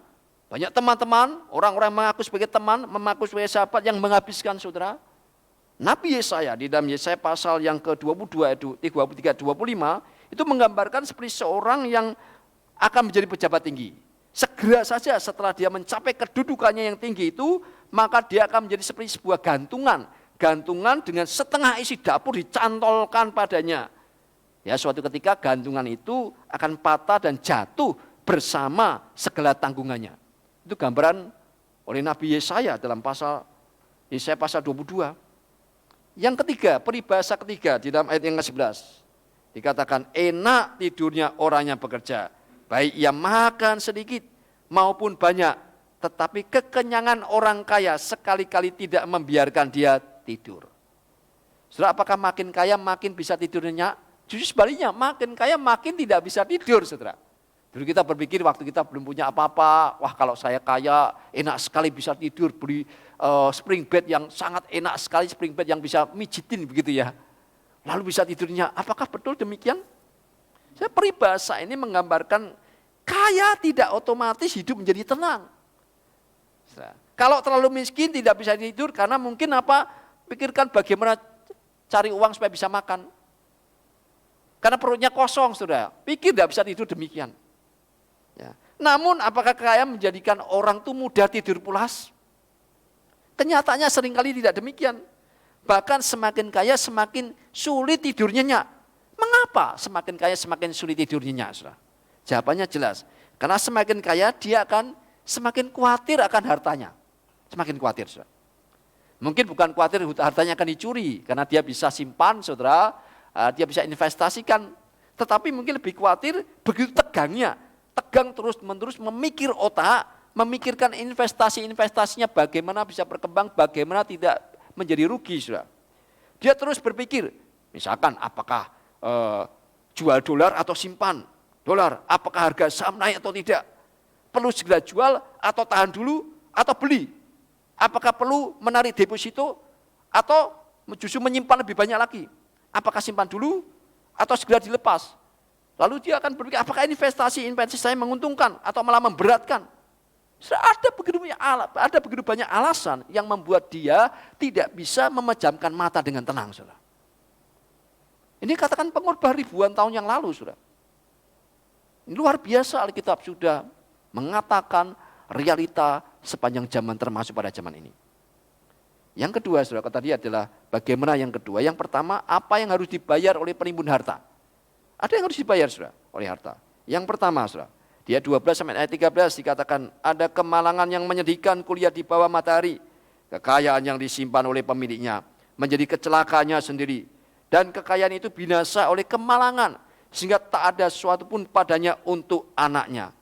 Banyak teman-teman, orang-orang mengaku sebagai teman, mengaku sebagai sahabat yang menghabiskan saudara. Nabi Yesaya di dalam Yesaya pasal yang ke-22, 23, 25, itu menggambarkan seperti seorang yang akan menjadi pejabat tinggi. Segera saja setelah dia mencapai kedudukannya yang tinggi itu, maka dia akan menjadi seperti sebuah gantungan. Gantungan dengan setengah isi dapur dicantolkan padanya. Ya, suatu ketika gantungan itu akan patah dan jatuh bersama segala tanggungannya. Itu gambaran oleh Nabi Yesaya dalam Yesaya pasal 22. Yang ketiga, peribahasa ketiga di dalam ayat yang ke-11. Dikatakan enak tidurnya orang yang bekerja, baik ia makan sedikit maupun banyak, tetapi kekenyangan orang kaya sekali-kali tidak membiarkan dia tidur. Saudara, apakah makin kaya makin bisa tidur nyenyak? Justru sebaliknya, makin kaya makin tidak bisa tidur, saudara. Dulu kita berpikir waktu kita belum punya apa-apa, wah kalau saya kaya enak sekali bisa tidur, beli spring bed yang sangat enak sekali, spring bed yang bisa mijitin begitu ya. Lalu bisa tidurnya, apakah betul demikian? Saya peribahasa ini menggambarkan kaya tidak otomatis hidup menjadi tenang. Kalau terlalu miskin tidak bisa tidur karena mungkin pikirkan bagaimana cari uang supaya bisa makan. Karena perutnya kosong, saudara. Pikir tidak bisa tidur demikian. Ya. Namun apakah kaya menjadikan orang itu mudah tidur pulas? Kenyataannya seringkali tidak demikian. Bahkan semakin kaya semakin sulit tidur nyenyak. Mengapa semakin kaya semakin sulit tidur nyenyak? Saudara? Jawabannya jelas. Karena semakin kaya dia akan semakin khawatir akan hartanya. Semakin khawatir. Saudara. Mungkin bukan khawatir hartanya akan dicuri. Karena dia bisa simpan, saudara. Dia bisa investasikan. Tetapi mungkin lebih khawatir begitu tegangnya. Tegang terus-menerus memikir otak, memikirkan investasinya bagaimana bisa berkembang, bagaimana tidak menjadi rugi. Saudara. Dia terus berpikir, misalkan apakah jual dolar atau simpan dolar, apakah harga saham naik atau tidak, perlu segera jual atau tahan dulu atau beli, apakah perlu menarik deposito atau justru menyimpan lebih banyak lagi, apakah simpan dulu atau segera dilepas. Lalu dia akan berpikir, apakah investasi saya menguntungkan atau malah memberatkan. Ada begitu banyak alasan yang membuat dia tidak bisa memejamkan mata dengan tenang. Saudara. Ini katakan pengorban ribuan tahun yang lalu. Saudara. Ini luar biasa Alkitab sudah mengatakan realita sepanjang zaman termasuk pada zaman ini. Yang kedua, saudara, tadi adalah bagaimana yang kedua. Yang pertama, apa yang harus dibayar oleh penimbun harta. Ada yang harus dibayar, saudara, oleh harta. Yang pertama, saudara, dia 12 sampai ayat 13 dikatakan ada kemalangan yang menyedihkan kuliah di bawah matahari. Kekayaan yang disimpan oleh pemiliknya menjadi kecelakaannya sendiri. Dan kekayaan itu binasa oleh kemalangan. Sehingga tak ada sesuatu pun padanya untuk anaknya.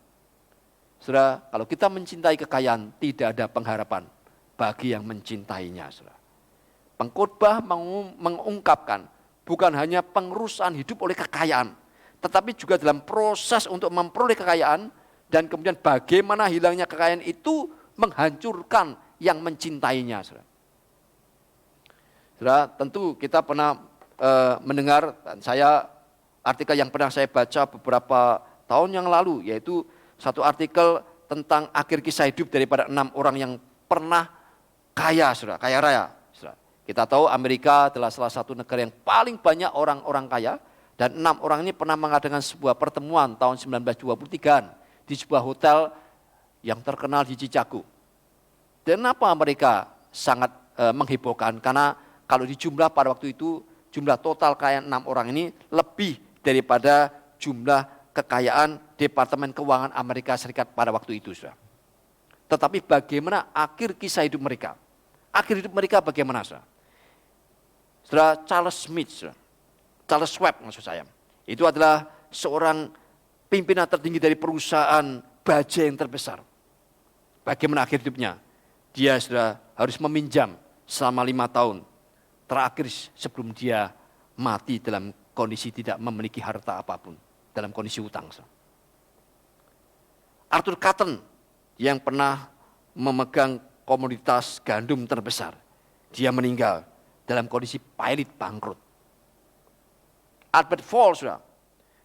Saudara, kalau kita mencintai kekayaan, tidak ada pengharapan bagi yang mencintainya. Saudara. Pengkhotbah mengungkapkan bukan hanya pengurusan hidup oleh kekayaan, tetapi juga dalam proses untuk memperoleh kekayaan dan kemudian bagaimana hilangnya kekayaan itu menghancurkan yang mencintainya. Saudara, tentu kita pernah mendengar, dan artikel yang pernah saya baca beberapa tahun yang lalu, yaitu satu artikel tentang akhir kisah hidup daripada 6 orang yang pernah kaya, saudara, kaya raya. Kita tahu Amerika adalah salah satu negara yang paling banyak orang-orang kaya, dan 6 orang ini pernah mengadakan sebuah pertemuan tahun 1923 di sebuah hotel yang terkenal di Chicago. Dan kenapa mereka sangat menghebohkan? Karena kalau dijumlah pada waktu itu, jumlah total kekayaan 6 orang ini lebih daripada jumlah kekayaan Departemen Keuangan Amerika Serikat pada waktu itu. Saudara. Tetapi bagaimana akhir kisah hidup mereka? Akhir hidup mereka bagaimana? Saudara, Charles Smith, Charles Schwab maksud saya, itu adalah seorang pimpinan tertinggi dari perusahaan baja yang terbesar. Bagaimana akhir hidupnya? Dia sudah harus meminjam selama 5 tahun. Terakhir sebelum dia mati dalam kondisi tidak memiliki harta apapun. Dalam kondisi hutang. Arthur Cotton yang pernah memegang komoditas gandum terbesar. Dia meninggal dalam kondisi pailit bangkrut. Albert Fall,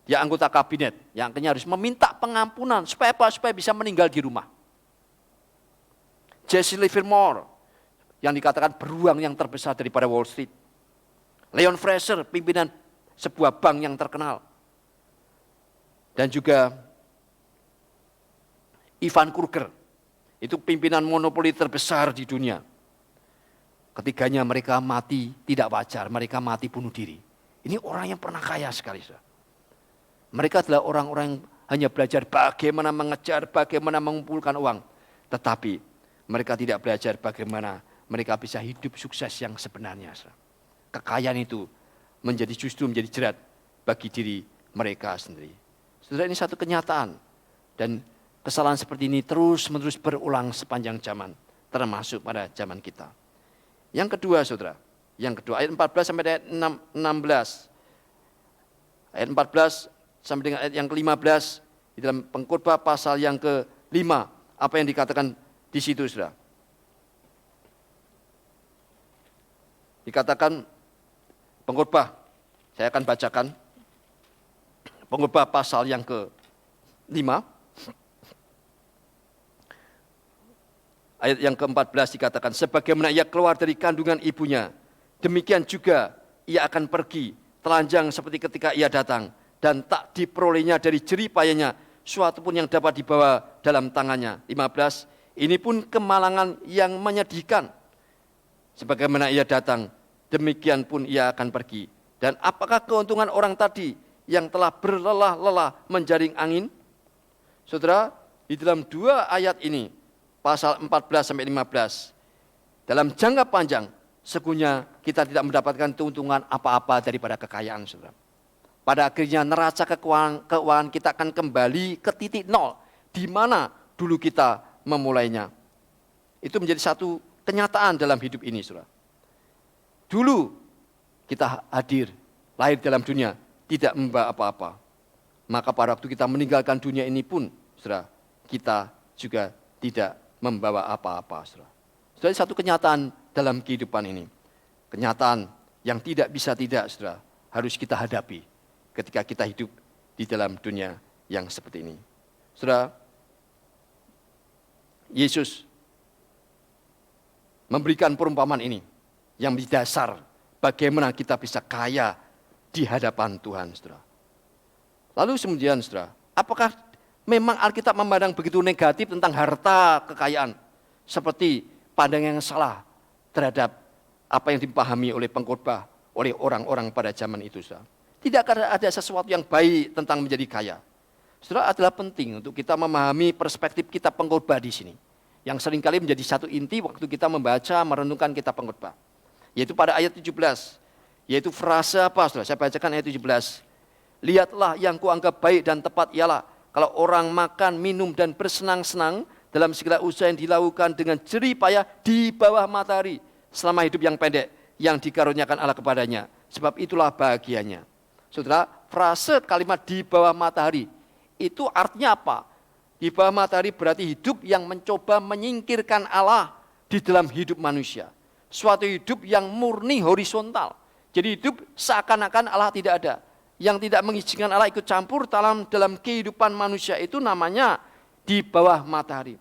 dia anggota kabinet yang akhirnya harus meminta pengampunan supaya bisa meninggal di rumah. Jesse Livermore yang dikatakan beruang yang terbesar daripada Wall Street. Leon Fraser, pimpinan sebuah bank yang terkenal. Dan juga Ivan Kruger, itu pimpinan monopoli terbesar di dunia. Ketiganya mereka mati tidak wajar, mereka mati bunuh diri. Ini orang yang pernah kaya sekali. Mereka adalah orang-orang yang hanya belajar bagaimana mengejar, bagaimana mengumpulkan uang. Tetapi mereka tidak belajar bagaimana mereka bisa hidup sukses yang sebenarnya. Kekayaan itu justru menjadi jerat bagi diri mereka sendiri. Saudara, ini satu kenyataan. Dan kesalahan seperti ini terus-menerus berulang sepanjang zaman. Termasuk pada zaman kita. Yang kedua, saudara. Yang kedua, ayat 14 sampai ayat 16. Ayat 14 sampai dengan ayat yang ke-15. Di dalam Pengkhotbah pasal yang ke-5. Apa yang dikatakan di situ, saudara. Dikatakan Pengkhotbah. Saya akan bacakan. Pengkhotbah pasal yang ke-5. Ayat yang ke-14 dikatakan, sebagaimana ia keluar dari kandungan ibunya, demikian juga ia akan pergi, telanjang seperti ketika ia datang, dan tak diperolehnya dari jerih payahnya, suatu pun yang dapat dibawa dalam tangannya. 15, ini pun kemalangan yang menyedihkan. Sebagaimana ia datang, demikian pun ia akan pergi. Dan apakah keuntungan orang tadi yang telah berlelah-lelah menjaring angin? Saudara, di dalam 2 ayat ini, pasal 14 sampai 15. Dalam jangka panjang, sesungguhnya kita tidak mendapatkan keuntungan apa-apa daripada kekayaan, saudara. Pada akhirnya neraca keuangan kita akan kembali ke titik nol, di mana dulu kita memulainya. Itu menjadi satu kenyataan dalam hidup ini, saudara. Dulu kita lahir dalam dunia, tidak membawa apa-apa. Maka pada waktu kita meninggalkan dunia ini pun, saudara, kita juga tidak membawa apa-apa, saudara. Saudara, satu kenyataan dalam kehidupan ini. Kenyataan yang tidak bisa tidak, saudara, harus kita hadapi ketika kita hidup di dalam dunia yang seperti ini. Saudara, Yesus memberikan perumpamaan ini yang menjadi dasar bagaimana kita bisa kaya di hadapan Tuhan, saudara. Lalu kemudian, saudara, apakah memang Alkitab memandang begitu negatif tentang harta kekayaan, seperti pandangan yang salah terhadap apa yang dipahami oleh pengkhotbah, oleh orang-orang pada zaman itu, saudara? Tidak ada sesuatu yang baik tentang menjadi kaya. Saudara, adalah penting untuk kita memahami perspektif kitab pengkhotbah di sini, yang seringkali menjadi satu inti waktu kita membaca, merenungkan kitab pengkhotbah. Yaitu pada ayat 17, yaitu frase apa, saudara? Saya bacakan ayat 17. Lihatlah yang kuanggap baik dan tepat ialah kalau orang makan, minum, dan bersenang-senang dalam segala usaha yang dilakukan dengan jerih payah di bawah matahari selama hidup yang pendek yang dikaruniakan Allah kepadanya. Sebab itulah bahagianya. Saudara, frase kalimat di bawah matahari itu artinya apa? Di bawah matahari berarti hidup yang mencoba menyingkirkan Allah di dalam hidup manusia. Suatu hidup yang murni horizontal. Jadi hidup seakan-akan Allah tidak ada. Yang tidak mengizinkan Allah ikut campur dalam kehidupan manusia itu namanya di bawah matahari.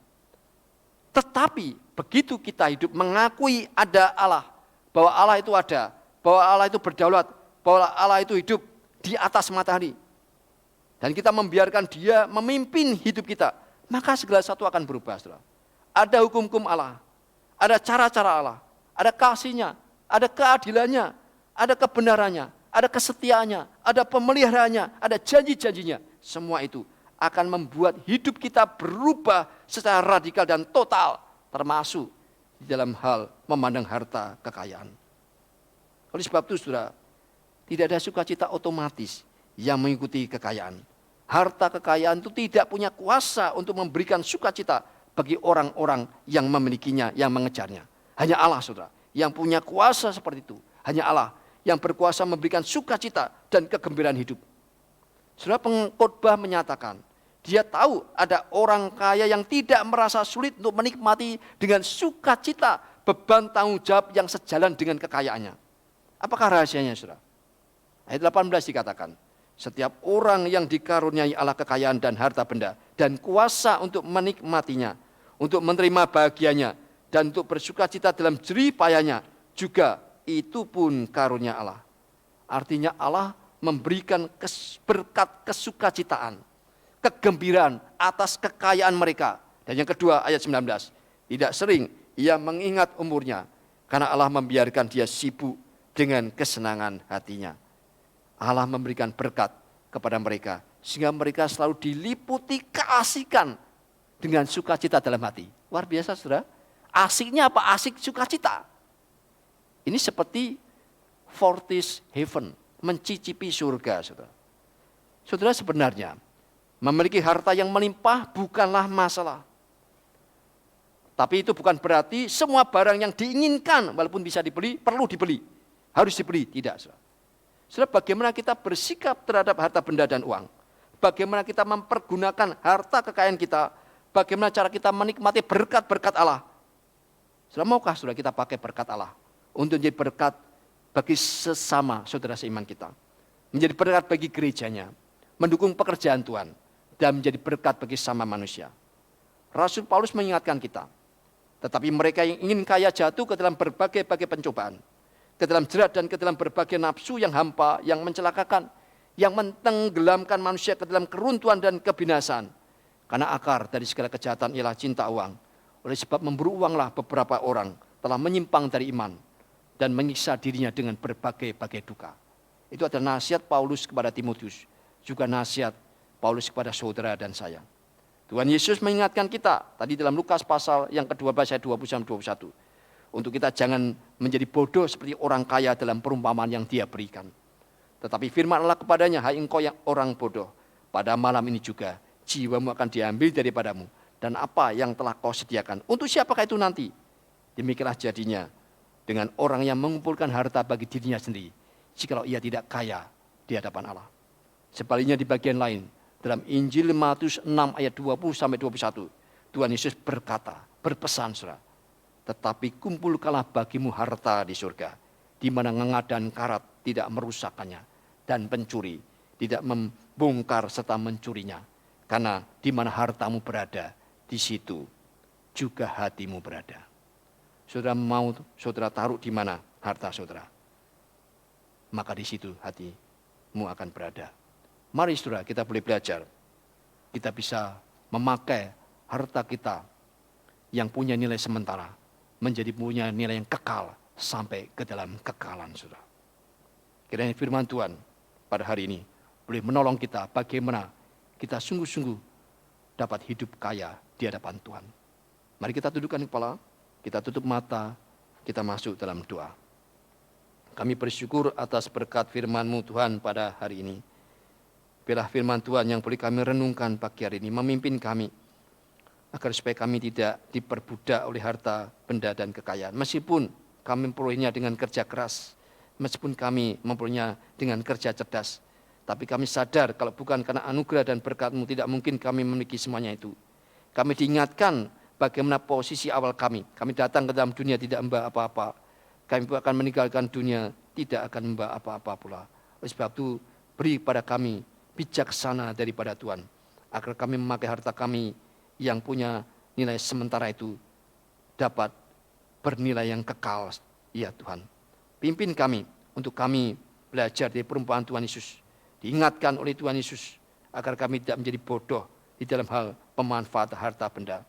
Tetapi begitu kita hidup mengakui ada Allah, bahwa Allah itu ada, bahwa Allah itu berdaulat, bahwa Allah itu hidup di atas matahari. Dan kita membiarkan Dia memimpin hidup kita, maka segala sesuatu akan berubah, saudara. Ada hukum-hukum Allah, ada cara-cara Allah, ada kasih-Nya, ada keadilannya, ada kebenarannya, ada kesetiaannya, ada pemeliharaannya, ada janji-janjinya. Semua itu akan membuat hidup kita berubah secara radikal dan total, termasuk di dalam hal memandang harta kekayaan. Oleh sebab itu, saudara, tidak ada sukacita otomatis yang mengikuti kekayaan. Harta kekayaan itu tidak punya kuasa untuk memberikan sukacita bagi orang-orang yang memilikinya, yang mengejarnya. Hanya Allah, saudara, yang punya kuasa seperti itu. Hanya Allah yang berkuasa memberikan sukacita dan kegembiraan hidup. Saudara, pengkhotbah menyatakan, dia tahu ada orang kaya yang tidak merasa sulit untuk menikmati dengan sukacita beban tanggung jawab yang sejalan dengan kekayaannya. Apakah rahasianya, saudara? Ayat 18 dikatakan, setiap orang yang dikaruniai Allah kekayaan dan harta benda dan kuasa untuk menikmatinya, untuk menerima bahagianya, dan untuk bersukacita dalam jerih payahnya, juga itu pun karunia Allah. Artinya Allah memberikan berkat kesukacitaan, kegembiraan atas kekayaan mereka. Dan yang kedua ayat 19, tidak sering ia mengingat umurnya, karena Allah membiarkan dia sibuk dengan kesenangan hatinya. Allah memberikan berkat kepada mereka, sehingga mereka selalu diliputi keasikan dengan sukacita dalam hati. Luar biasa, saudara. Asiknya apa? Asik sukacita. Ini seperti foretaste heaven, mencicipi surga, saudara. Saudara, sebenarnya memiliki harta yang melimpah bukanlah masalah. Tapi itu bukan berarti semua barang yang diinginkan walaupun bisa dibeli, perlu dibeli. Harus dibeli, tidak, saudara. Saudara, bagaimana kita bersikap terhadap harta benda dan uang? Bagaimana kita mempergunakan harta kekayaan kita? Bagaimana cara kita menikmati berkat-berkat Allah? Saudara, maukah saudara kita pakai berkat Allah untuk menjadi berkat bagi sesama saudara seiman kita? Menjadi berkat bagi gerejanya, mendukung pekerjaan Tuhan, dan menjadi berkat bagi sesama manusia. Rasul Paulus mengingatkan kita, tetapi mereka yang ingin kaya jatuh ke dalam berbagai-bagai pencobaan, ke dalam jerat dan ke dalam berbagai nafsu yang hampa, yang mencelakakan, yang mentenggelamkan manusia ke dalam keruntuhan dan kebinasaan. Karena akar dari segala kejahatan ialah cinta uang. Oleh sebab memburu uanglah beberapa orang telah menyimpang dari iman dan menyiksa dirinya dengan berbagai-bagai duka. Itu adalah nasihat Paulus kepada Timotius, juga nasihat Paulus kepada saudara dan saya. Tuhan Yesus mengingatkan kita tadi dalam Lukas pasal yang ke-12 ayat 20-21. Untuk kita jangan menjadi bodoh seperti orang kaya dalam perumpamaan yang dia berikan. Tetapi firman Allah kepadanya, hai engkau yang orang bodoh, pada malam ini juga jiwamu akan diambil daripadamu, dan apa yang telah kau sediakan, untuk siapakah itu nanti? Demikianlah jadinya dengan orang yang mengumpulkan harta bagi dirinya sendiri, jikalau ia tidak kaya di hadapan Allah. Sebaliknya di bagian lain, dalam Injil Matius 6 ayat 20-21, Tuhan Yesus berkata, berpesan, saudara, tetapi kumpulkanlah bagimu harta di surga, di mana ngengad dan karat tidak merusakkannya, dan pencuri tidak membongkar serta mencurinya. Karena di mana hartamu berada, di situ juga hatimu berada. Saudara mau saudara taruh di mana harta saudara, maka di situ hatimu akan berada. Mari saudara kita boleh belajar, kita bisa memakai harta kita yang punya nilai sementara, menjadi punya nilai yang kekal sampai ke dalam kekalan, saudara. Kiranya firman Tuhan pada hari ini boleh menolong kita bagaimana kita sungguh-sungguh dapat hidup kaya di hadapan Tuhan. Mari kita tundukkan kepala, kita tutup mata, kita masuk dalam doa. Kami bersyukur atas berkat firman-Mu Tuhan pada hari ini. Biarlah firman Tuhan yang boleh kami renungkan pagi hari ini memimpin kami, agar supaya kami tidak diperbudak oleh harta, benda, dan kekayaan. Meskipun kami memperolehnya dengan kerja keras, meskipun kami memperolehnya dengan kerja cerdas, tapi kami sadar kalau bukan karena anugerah dan berkat-Mu, tidak mungkin kami memiliki semuanya itu. Kami diingatkan bagaimana posisi awal kami. Kami datang ke dalam dunia tidak membawa apa-apa. Kami akan meninggalkan dunia tidak akan membawa apa-apa pula. Oleh sebab itu, beri pada kami bijaksana daripada Tuhan, agar kami memakai harta kami yang punya nilai sementara itu dapat bernilai yang kekal. Ya Tuhan, pimpin kami untuk kami belajar dari perumpamaan Tuhan Yesus, diingatkan oleh Tuhan Yesus agar kami tidak menjadi bodoh di dalam hal pemanfaatan harta benda.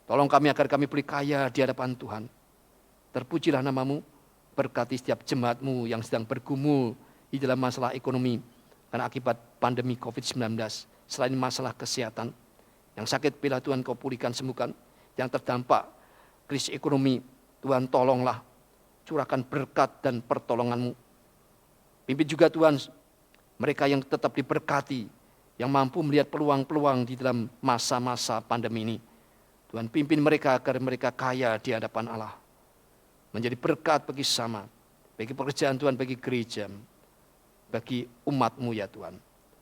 Tolong kami agar kami boleh kaya di hadapan Tuhan. Terpujilah nama-Mu, berkati setiap jemaat-Mu yang sedang bergumul di dalam masalah ekonomi karena akibat pandemi COVID-19, selain masalah kesehatan. Yang sakit bila Tuhan Kau pulihkan, sembuhkan. Yang terdampak krisis ekonomi, Tuhan tolonglah, curahkan berkat dan pertolongan-Mu. Pimpin juga Tuhan mereka yang tetap diberkati, yang mampu melihat peluang-peluang di dalam masa-masa pandemi ini. Tuhan pimpin mereka agar mereka kaya di hadapan Allah. Menjadi berkat bagi sama, bagi pekerjaan Tuhan, bagi gereja, bagi umat-Mu ya Tuhan.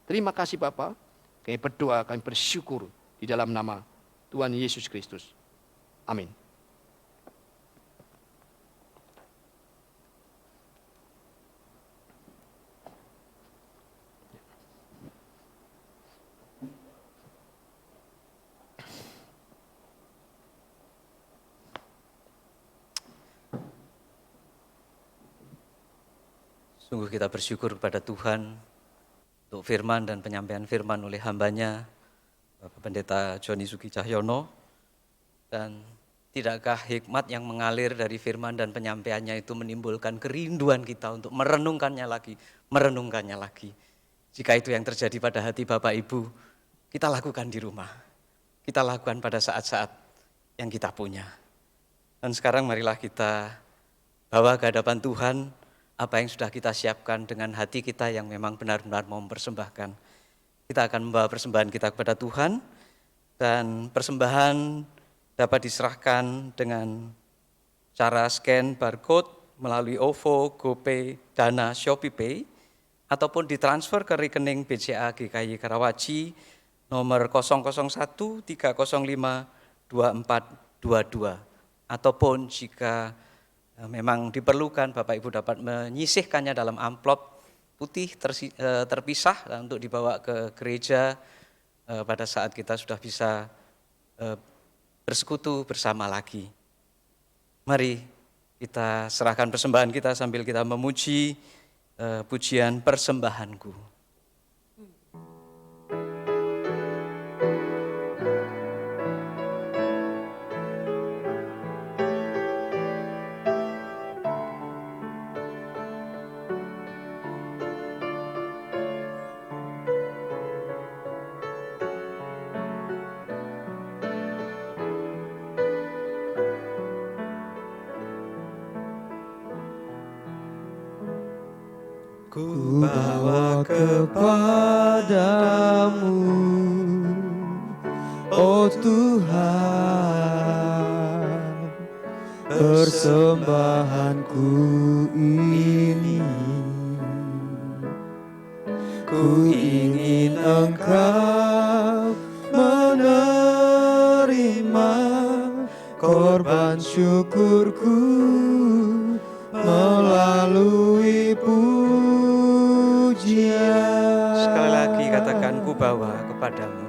Terima kasih Bapa. Kami berdoa, kami bersyukur di dalam nama Tuhan Yesus Kristus. Amin. Sungguh kita bersyukur kepada Tuhan untuk firman dan penyampaian firman oleh hambanya, Bapak Pendeta Joni Sugi Cahyono. Dan tidakkah hikmat yang mengalir dari firman dan penyampaiannya itu menimbulkan kerinduan kita untuk merenungkannya lagi. Jika itu yang terjadi pada hati Bapak Ibu, kita lakukan di rumah. Kita lakukan pada saat-saat yang kita punya. Dan sekarang marilah kita bawa ke hadapan Tuhan apa yang sudah kita siapkan dengan hati kita yang memang benar-benar mau mempersembahkan. Kita akan membawa persembahan kita kepada Tuhan, dan persembahan dapat diserahkan dengan cara scan barcode melalui OVO, GoPay, Dana, ShopeePay, ataupun ditransfer ke rekening BCA GKI Karawaci nomor 001 305 2422, ataupun jika memang diperlukan, Bapak Ibu dapat menyisihkannya dalam amplop putih terpisah untuk dibawa ke gereja pada saat kita sudah bisa bersekutu bersama lagi. Mari kita serahkan persembahan kita sambil kita memuji pujian persembahanku. Ku bawa kepadamu, oh Tuhan, persembahanku ini. Ku ingin Engkau menerima korban syukurku melalui pujian. Sekali lagi katakan, ku bawa kepadamu.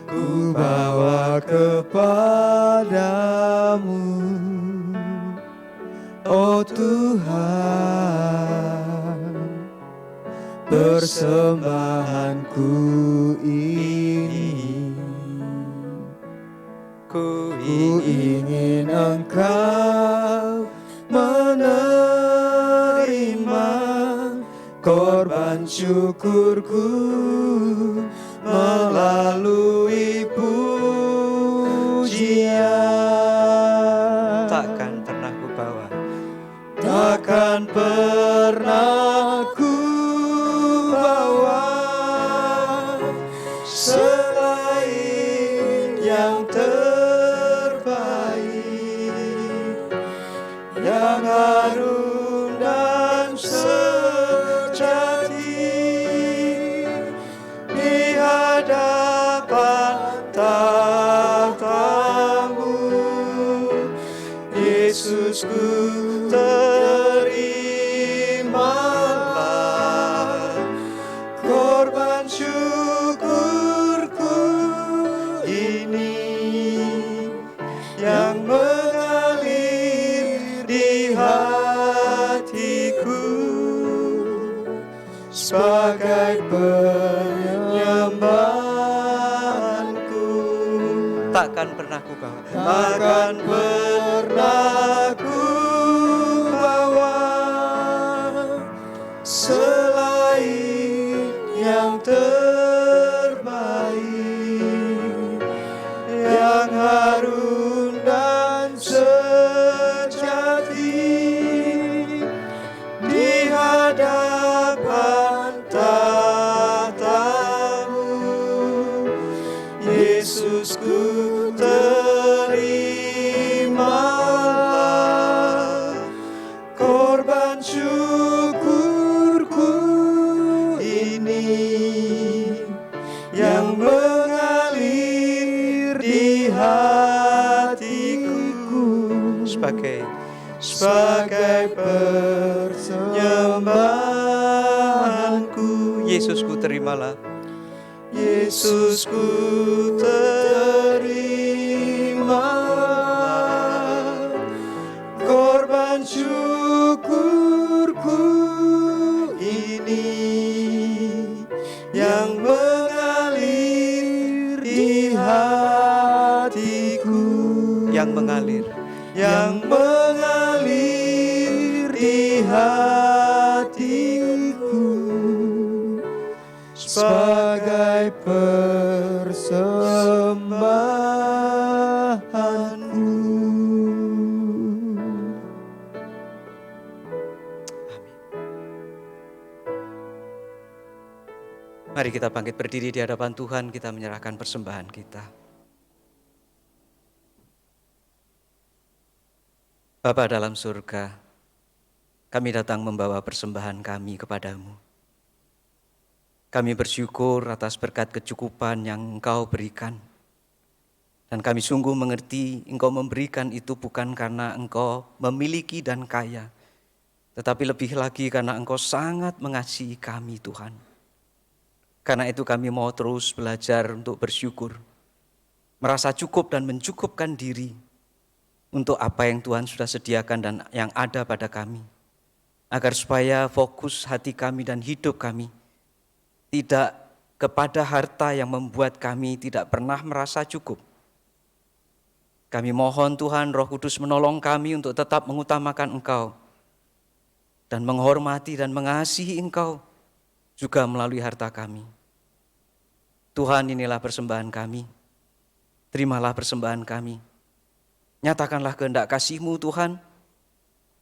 Ku bawa kepadamu, oh Tuhan, persembahanku ini. Ku ingin Engkau menerima korban syukurku melalui pujian. Takkan pernah ku bawa, Takkan pernah ku bawa selain yang terbaik, yang harum dan sejati di hadapan tahta-Mu. Yesusku, terimalah korban syukurku ini yang mengalir di hatiku sebagai penyembahanku. takkan pernah ku bawa. Takkan pernah ku bawa selain yang terbaik, yang harum dan sejati di hadapan tahta-Mu. Yesus syukurku ini yang mengalir di hatiku sebagai persembahanku. Yesusku, terimalah. Yesusku, terimalah korban syukurku ini yang mengalir di hatiku, Yang mengalir. yang mengalir di hatiku sebagai persembahanku. Mari kita bangkit berdiri di hadapan Tuhan, kita menyerahkan persembahan kita. Bapa dalam surga, kami datang membawa persembahan kami kepadamu. Kami bersyukur atas berkat kecukupan yang Engkau berikan. Dan kami sungguh mengerti Engkau memberikan itu bukan karena Engkau memiliki dan kaya, tetapi lebih lagi karena Engkau sangat mengasihi kami, Tuhan. Karena itu kami mau terus belajar untuk bersyukur, merasa cukup dan mencukupkan diri untuk apa yang Tuhan sudah sediakan dan yang ada pada kami. Agar supaya fokus hati kami dan hidup kami tidak kepada harta yang membuat kami tidak pernah merasa cukup. Kami mohon Tuhan Roh Kudus menolong kami untuk tetap mengutamakan Engkau dan menghormati dan mengasihi Engkau juga melalui harta kami. Tuhan, inilah persembahan kami. Terimalah persembahan kami. Nyatakanlah kehendak kasih-Mu Tuhan,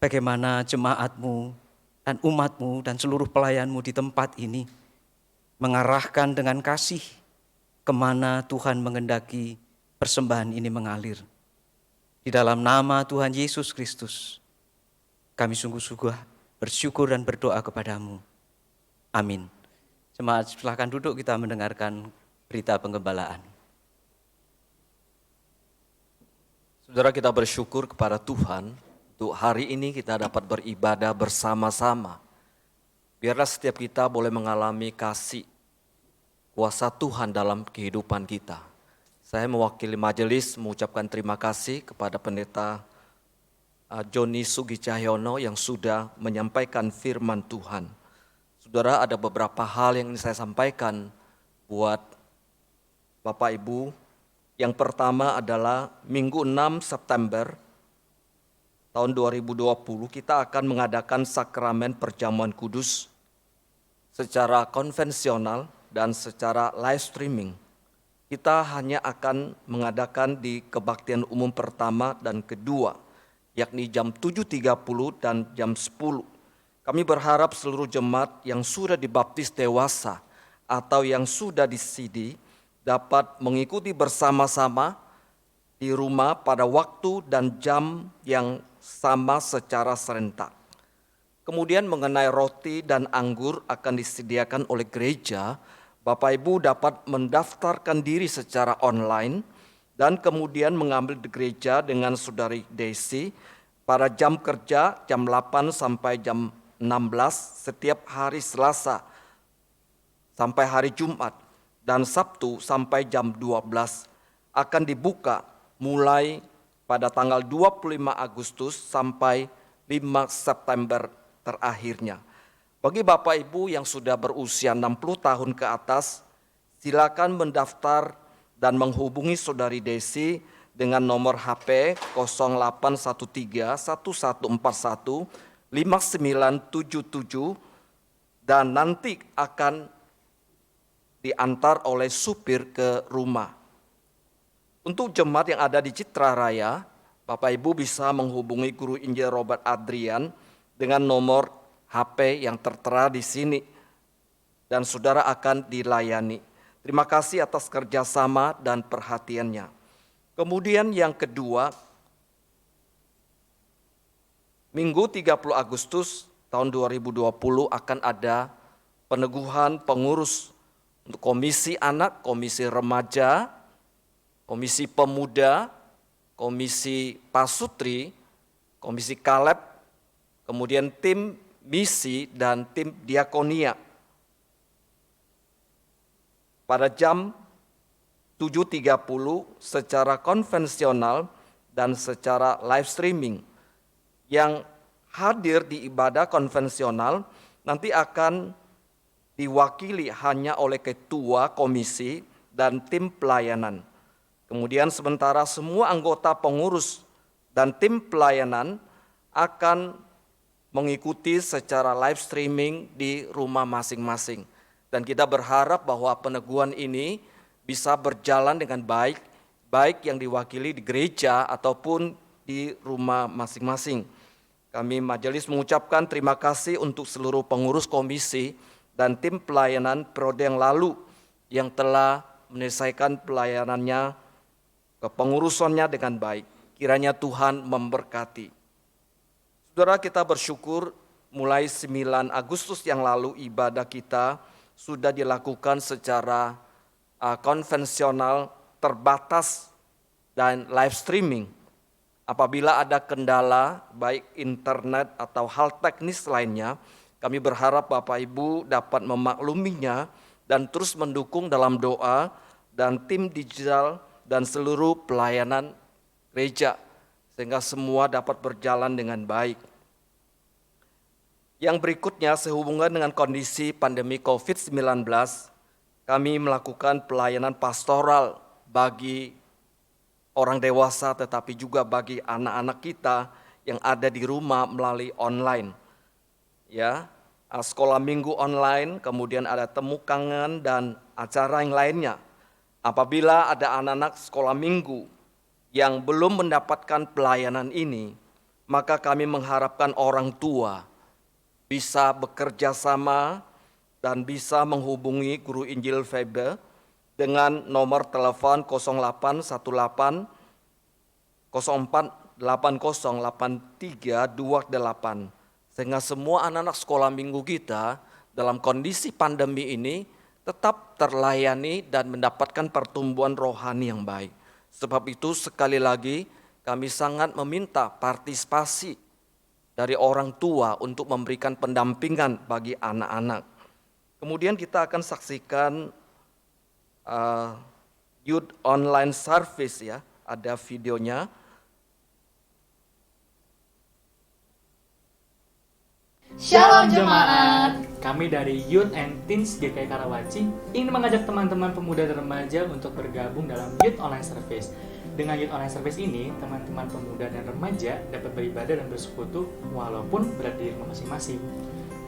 bagaimana jemaat-Mu dan umat-Mu dan seluruh pelayan-Mu di tempat ini mengarahkan dengan kasih kemana Tuhan mengendaki persembahan ini mengalir. Di dalam nama Tuhan Yesus Kristus, kami sungguh-sungguh bersyukur dan berdoa kepadamu. Amin. Jemaat, silakan duduk, kita mendengarkan berita penggembalaan. Saudara, kita bersyukur kepada Tuhan untuk hari ini kita dapat beribadah bersama-sama. Biarlah setiap kita boleh mengalami kasih kuasa Tuhan dalam kehidupan kita. Saya mewakili majelis mengucapkan terima kasih kepada Pendeta Joni Sugi Cahyono yang sudah menyampaikan firman Tuhan. Saudara, ada beberapa hal yang ingin saya sampaikan buat Bapak Ibu. Yang pertama adalah Minggu 6 September tahun 2020 kita akan mengadakan sakramen perjamuan kudus secara konvensional dan secara live streaming. Kita hanya akan mengadakan di kebaktian umum pertama dan kedua, yakni jam 7.30 dan jam 10. Kami berharap seluruh jemaat yang sudah dibaptis dewasa atau yang sudah disidi dapat mengikuti bersama-sama di rumah pada waktu dan jam yang sama secara serentak. Kemudian mengenai roti dan anggur akan disediakan oleh gereja, Bapak Ibu dapat mendaftarkan diri secara online dan kemudian mengambil di gereja dengan Saudari Desi pada jam kerja jam 8 sampai jam 16 setiap hari Selasa sampai hari Jumat. Dan Sabtu sampai jam 12 akan dibuka mulai pada tanggal 25 Agustus sampai 5 September terakhirnya. Bagi Bapak Ibu yang sudah berusia 60 tahun ke atas, silakan mendaftar dan menghubungi Saudari Desi dengan nomor HP 0813 1141 5977 dan nanti akan diantar oleh supir ke rumah. Untuk jemaat yang ada di Citra Raya, Bapak Ibu bisa menghubungi Guru Injil Robert Adrian dengan nomor HP yang tertera di sini dan saudara akan dilayani. Terima kasih atas kerjasama dan perhatiannya. Kemudian yang kedua, Minggu 30 Agustus tahun 2020 akan ada peneguhan pengurus untuk komisi anak, komisi remaja, komisi pemuda, komisi pasutri, komisi kaleb, kemudian tim misi dan tim diakonia. Pada jam 7.30 secara konvensional dan secara live streaming. Yang hadir di ibadah konvensional nanti akan diwakili hanya oleh ketua komisi dan tim pelayanan. Kemudian sementara semua anggota pengurus dan tim pelayanan akan mengikuti secara live streaming di rumah masing-masing. Dan kita berharap bahwa peneguhan ini bisa berjalan dengan baik, baik yang diwakili di gereja ataupun di rumah masing-masing. Kami majelis mengucapkan terima kasih untuk seluruh pengurus komisi dan tim pelayanan periode yang lalu yang telah menyelesaikan pelayanannya, kepengurusannya dengan baik. Kiranya Tuhan memberkati. Saudara, kita bersyukur mulai 9 Agustus yang lalu ibadah kita sudah dilakukan secara konvensional, terbatas, dan live streaming. Apabila ada kendala, baik internet atau hal teknis lainnya, kami berharap Bapak Ibu dapat memakluminya dan terus mendukung dalam doa dan tim digital dan seluruh pelayanan gereja, sehingga semua dapat berjalan dengan baik. Yang berikutnya sehubungan dengan kondisi pandemi COVID-19, kami melakukan pelayanan pastoral bagi orang dewasa tetapi juga bagi anak-anak kita yang ada di rumah melalui online. Ya, sekolah minggu online, kemudian ada temu kangen dan acara yang lainnya. Apabila ada anak-anak sekolah minggu yang belum mendapatkan pelayanan ini, maka kami mengharapkan orang tua bisa bekerja sama dan bisa menghubungi Guru Injil Faber dengan nomor telepon 0818 04808328, sehingga semua anak-anak sekolah minggu kita dalam kondisi pandemi ini tetap terlayani dan mendapatkan pertumbuhan rohani yang baik. Sebab itu sekali lagi kami sangat meminta partisipasi dari orang tua untuk memberikan pendampingan bagi anak-anak. Kemudian kita akan saksikan youth online service, ya, ada videonya. Shalom jemaat. Kami dari Youth and Teens GKI Karawaci ingin mengajak teman-teman pemuda dan remaja untuk bergabung dalam Youth Online Service. Dengan Youth Online Service ini, teman-teman pemuda dan remaja dapat beribadah dan bersekutu walaupun berada di rumah masing-masing.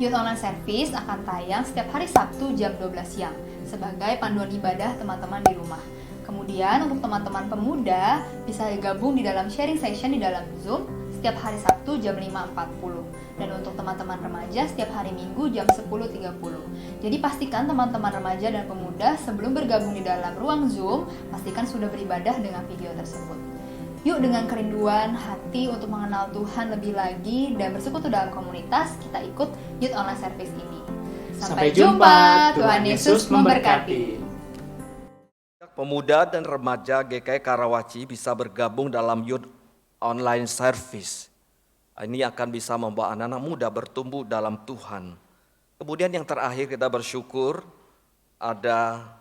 Youth Online Service akan tayang setiap hari Sabtu jam 12 siang sebagai panduan ibadah teman-teman di rumah. Kemudian untuk teman-teman pemuda bisa gabung di dalam sharing session di dalam Zoom setiap hari Sabtu jam 5.40. Dan untuk teman-teman remaja setiap hari Minggu jam 10.30. Jadi pastikan teman-teman remaja dan pemuda sebelum bergabung di dalam ruang Zoom, pastikan sudah beribadah dengan video tersebut. Yuk dengan kerinduan hati untuk mengenal Tuhan lebih lagi dan bersekutu dalam komunitas, kita ikut Youth Online Service ini. Sampai jumpa, Tuhan Yesus memberkati. Pemuda dan remaja GKI Karawaci bisa bergabung dalam Youth Online Service. Ini akan bisa membawa anak-anak muda bertumbuh dalam Tuhan. Kemudian yang terakhir kita bersyukur ada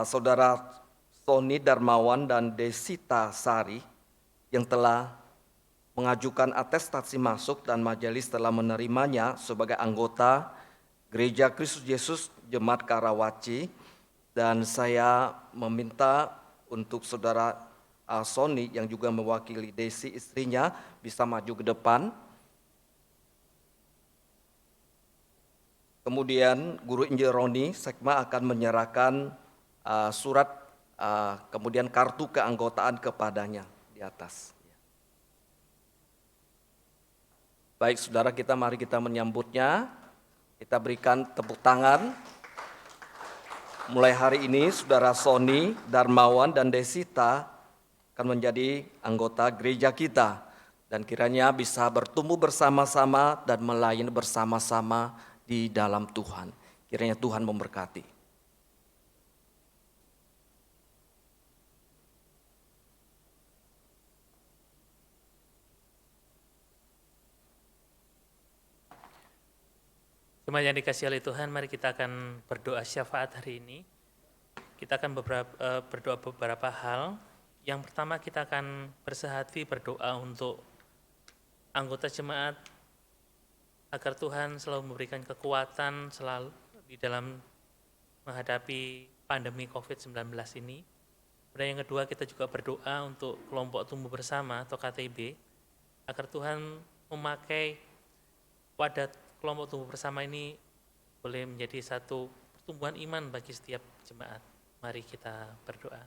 saudara Sony Darmawan dan Desita Sari yang telah mengajukan atestasi masuk dan majelis telah menerimanya sebagai anggota Gereja Kristus Yesus Jemaat Karawaci. Dan saya meminta untuk saudara Sony yang juga mewakili Desi istrinya bisa maju ke depan. Kemudian Guru Injil Roni Sekma akan menyerahkan surat kemudian kartu keanggotaan kepadanya di atas. Baik saudara, mari kita menyambutnya. Kita berikan tepuk tangan. Mulai hari ini saudara Sony Darmawan dan Desita akan menjadi anggota gereja kita. dan kiranya bisa bertumbuh bersama-sama dan melayani bersama-sama di dalam Tuhan. Kiranya Tuhan memberkati. Jemaat yang dikasihi oleh Tuhan, mari kita akan berdoa syafaat hari ini. Kita akan berdoa beberapa hal. Yang pertama, kita akan bersehati berdoa untuk anggota jemaat agar Tuhan selalu memberikan kekuatan selalu di dalam menghadapi pandemi COVID-19 ini. Kemudian yang kedua, kita juga berdoa untuk kelompok tumbuh bersama atau KTB agar Tuhan memakai wadah kelompok tumbuh bersama ini boleh menjadi satu pertumbuhan iman bagi setiap jemaat. Mari kita berdoa.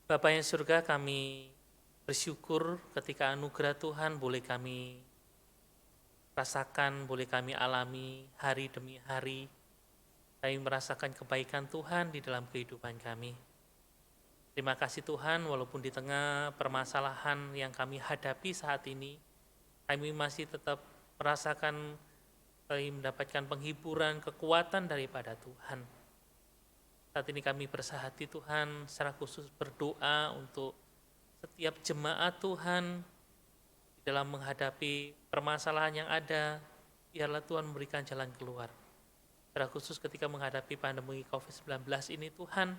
Bapa yang surga, kami bersyukur ketika anugerah Tuhan boleh kami rasakan, boleh kami alami hari demi hari. Kami merasakan kebaikan Tuhan di dalam kehidupan kami. Terima kasih Tuhan, walaupun di tengah permasalahan yang kami hadapi saat ini, kami masih tetap merasakan, kami mendapatkan penghiburan, kekuatan daripada Tuhan. Saat ini kami bersehati Tuhan, secara khusus berdoa untuk setiap jemaat Tuhan di dalam menghadapi permasalahan yang ada, biarlah Tuhan memberikan jalan keluar. Secara khusus ketika menghadapi pandemi COVID-19 ini Tuhan,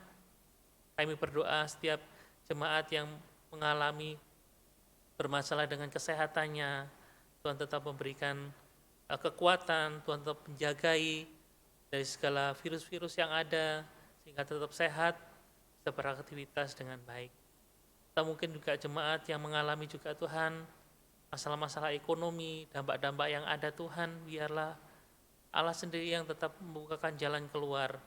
kami berdoa setiap jemaat yang mengalami bermasalah dengan kesehatannya, Tuhan tetap memberikan kekuatan, Tuhan tetap menjagai dari segala virus-virus yang ada, sehingga tetap sehat, bisa beraktivitas dengan baik. Kita mungkin juga jemaat yang mengalami juga Tuhan, masalah-masalah ekonomi, dampak-dampak yang ada Tuhan, biarlah Allah sendiri yang tetap membukakan jalan keluar,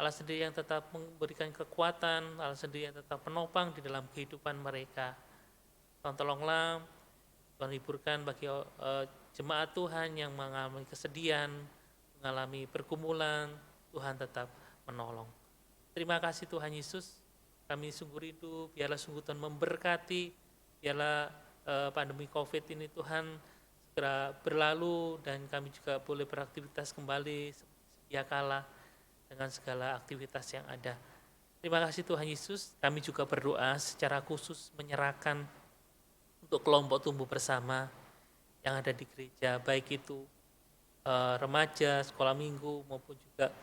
Allah sendiri yang tetap memberikan kekuatan, Allah sendiri yang tetap menopang di dalam kehidupan mereka. Tuhan tolonglah, Tuhan hiburkan bagi jemaat Tuhan yang mengalami kesedihan, mengalami pergumulan, Tuhan tetap menolong. Terima kasih Tuhan Yesus, kami sungguh rindu, biarlah sungguh Tuhan memberkati, biarlah pandemi COVID ini Tuhan segera berlalu dan kami juga boleh beraktivitas kembali sedia kala dengan segala aktivitas yang ada. Terima kasih Tuhan Yesus, kami juga berdoa secara khusus menyerahkan untuk kelompok tumbuh bersama yang ada di gereja, baik itu remaja, sekolah minggu, maupun juga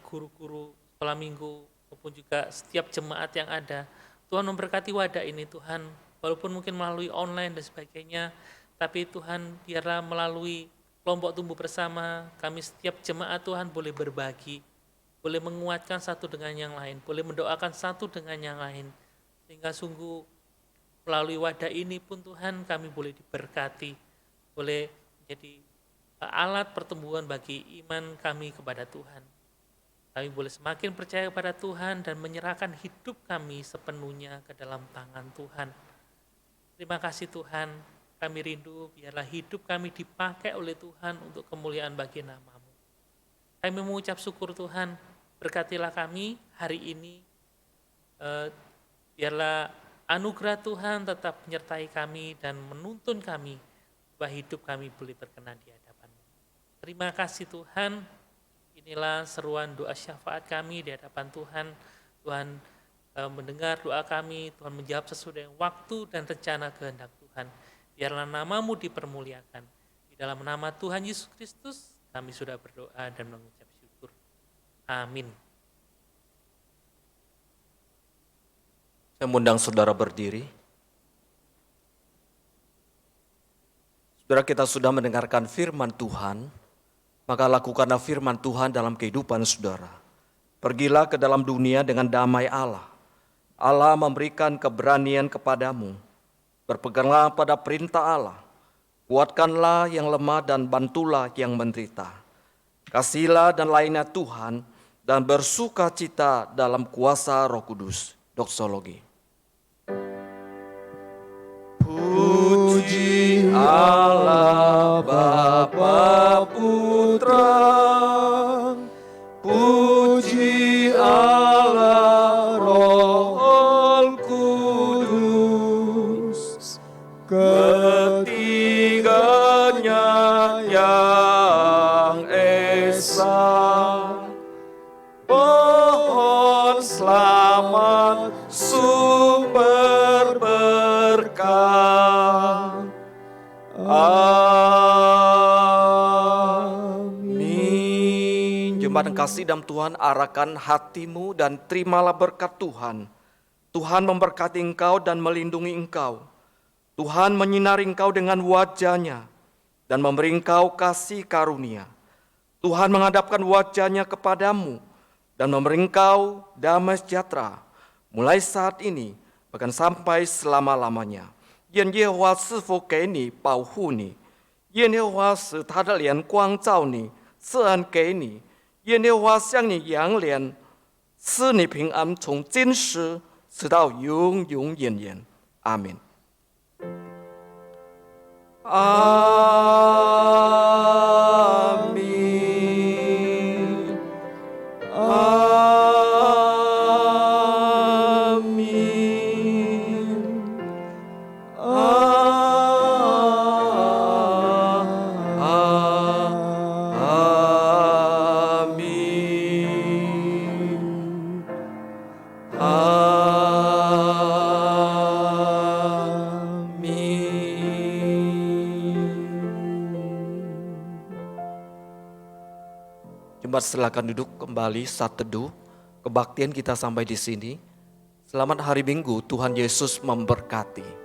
guru-guru sekolah minggu, maupun juga setiap jemaat yang ada. Tuhan memberkati wadah ini Tuhan, walaupun mungkin melalui online dan sebagainya, tapi Tuhan biarlah melalui kelompok tumbuh bersama, kami setiap jemaat Tuhan boleh berbagi, boleh menguatkan satu dengan yang lain, boleh mendoakan satu dengan yang lain, sehingga sungguh melalui wadah ini pun Tuhan kami boleh diberkati, boleh menjadi alat pertumbuhan bagi iman kami kepada Tuhan. Kami boleh semakin percaya kepada Tuhan dan menyerahkan hidup kami sepenuhnya ke dalam tangan Tuhan. Terima kasih Tuhan, kami rindu biarlah hidup kami dipakai oleh Tuhan untuk kemuliaan bagi nama-Mu. Kami mengucap syukur Tuhan, berkatilah kami hari ini, biarlah anugerah Tuhan tetap menyertai kami dan menuntun kami bahwa hidup kami boleh berkenan di hadapan-Mu. Terima kasih Tuhan, inilah seruan doa syafaat kami di hadapan Tuhan. Tuhan mendengar doa kami, Tuhan menjawab sesuai dengan waktu dan rencana kehendak Tuhan. Biarlah nama-Mu dipermuliakan. Di dalam nama Tuhan Yesus Kristus kami sudah berdoa dan mengucap syukur. Amin. Saya mengundang saudara berdiri. Saudara, kita sudah mendengarkan firman Tuhan, maka lakukanlah firman Tuhan dalam kehidupan saudara. Pergilah ke dalam dunia dengan damai Allah. Allah memberikan keberanian kepadamu. Berpeganglah pada perintah Allah. Kuatkanlah yang lemah dan bantulah yang menderita. Kasihilah dan layanilah Tuhan dan bersukacita dalam kuasa Roh Kudus. Doksologi. Puji Allah Bapa Putra, puji Allah Roh Kudus. ketiganya yang esa. Pohon selamat sumber berkah. Amin. Jemaat yang kasih dalam Tuhan, arahkan hatimu dan terimalah berkat Tuhan. Tuhan memberkati engkau dan melindungi engkau. Tuhan menyinari engkau dengan wajah-Nya dan memberi engkau kasih karunia. Tuhan menghadapkan wajah-Nya kepadamu dan memberi engkau damai sejahtera, mulai saat ini bahkan sampai selama-lamanya. 愿耶和华赐福给你，保护你；愿耶和华使他的脸光照你，赐恩给你；愿耶和华向你扬脸，赐你平安，从今时直到永永远远。阿门。阿门。Jemaat silakan duduk kembali saat teduh. Kebaktian kita sampai di sini. Selamat hari Minggu, Tuhan Yesus memberkati.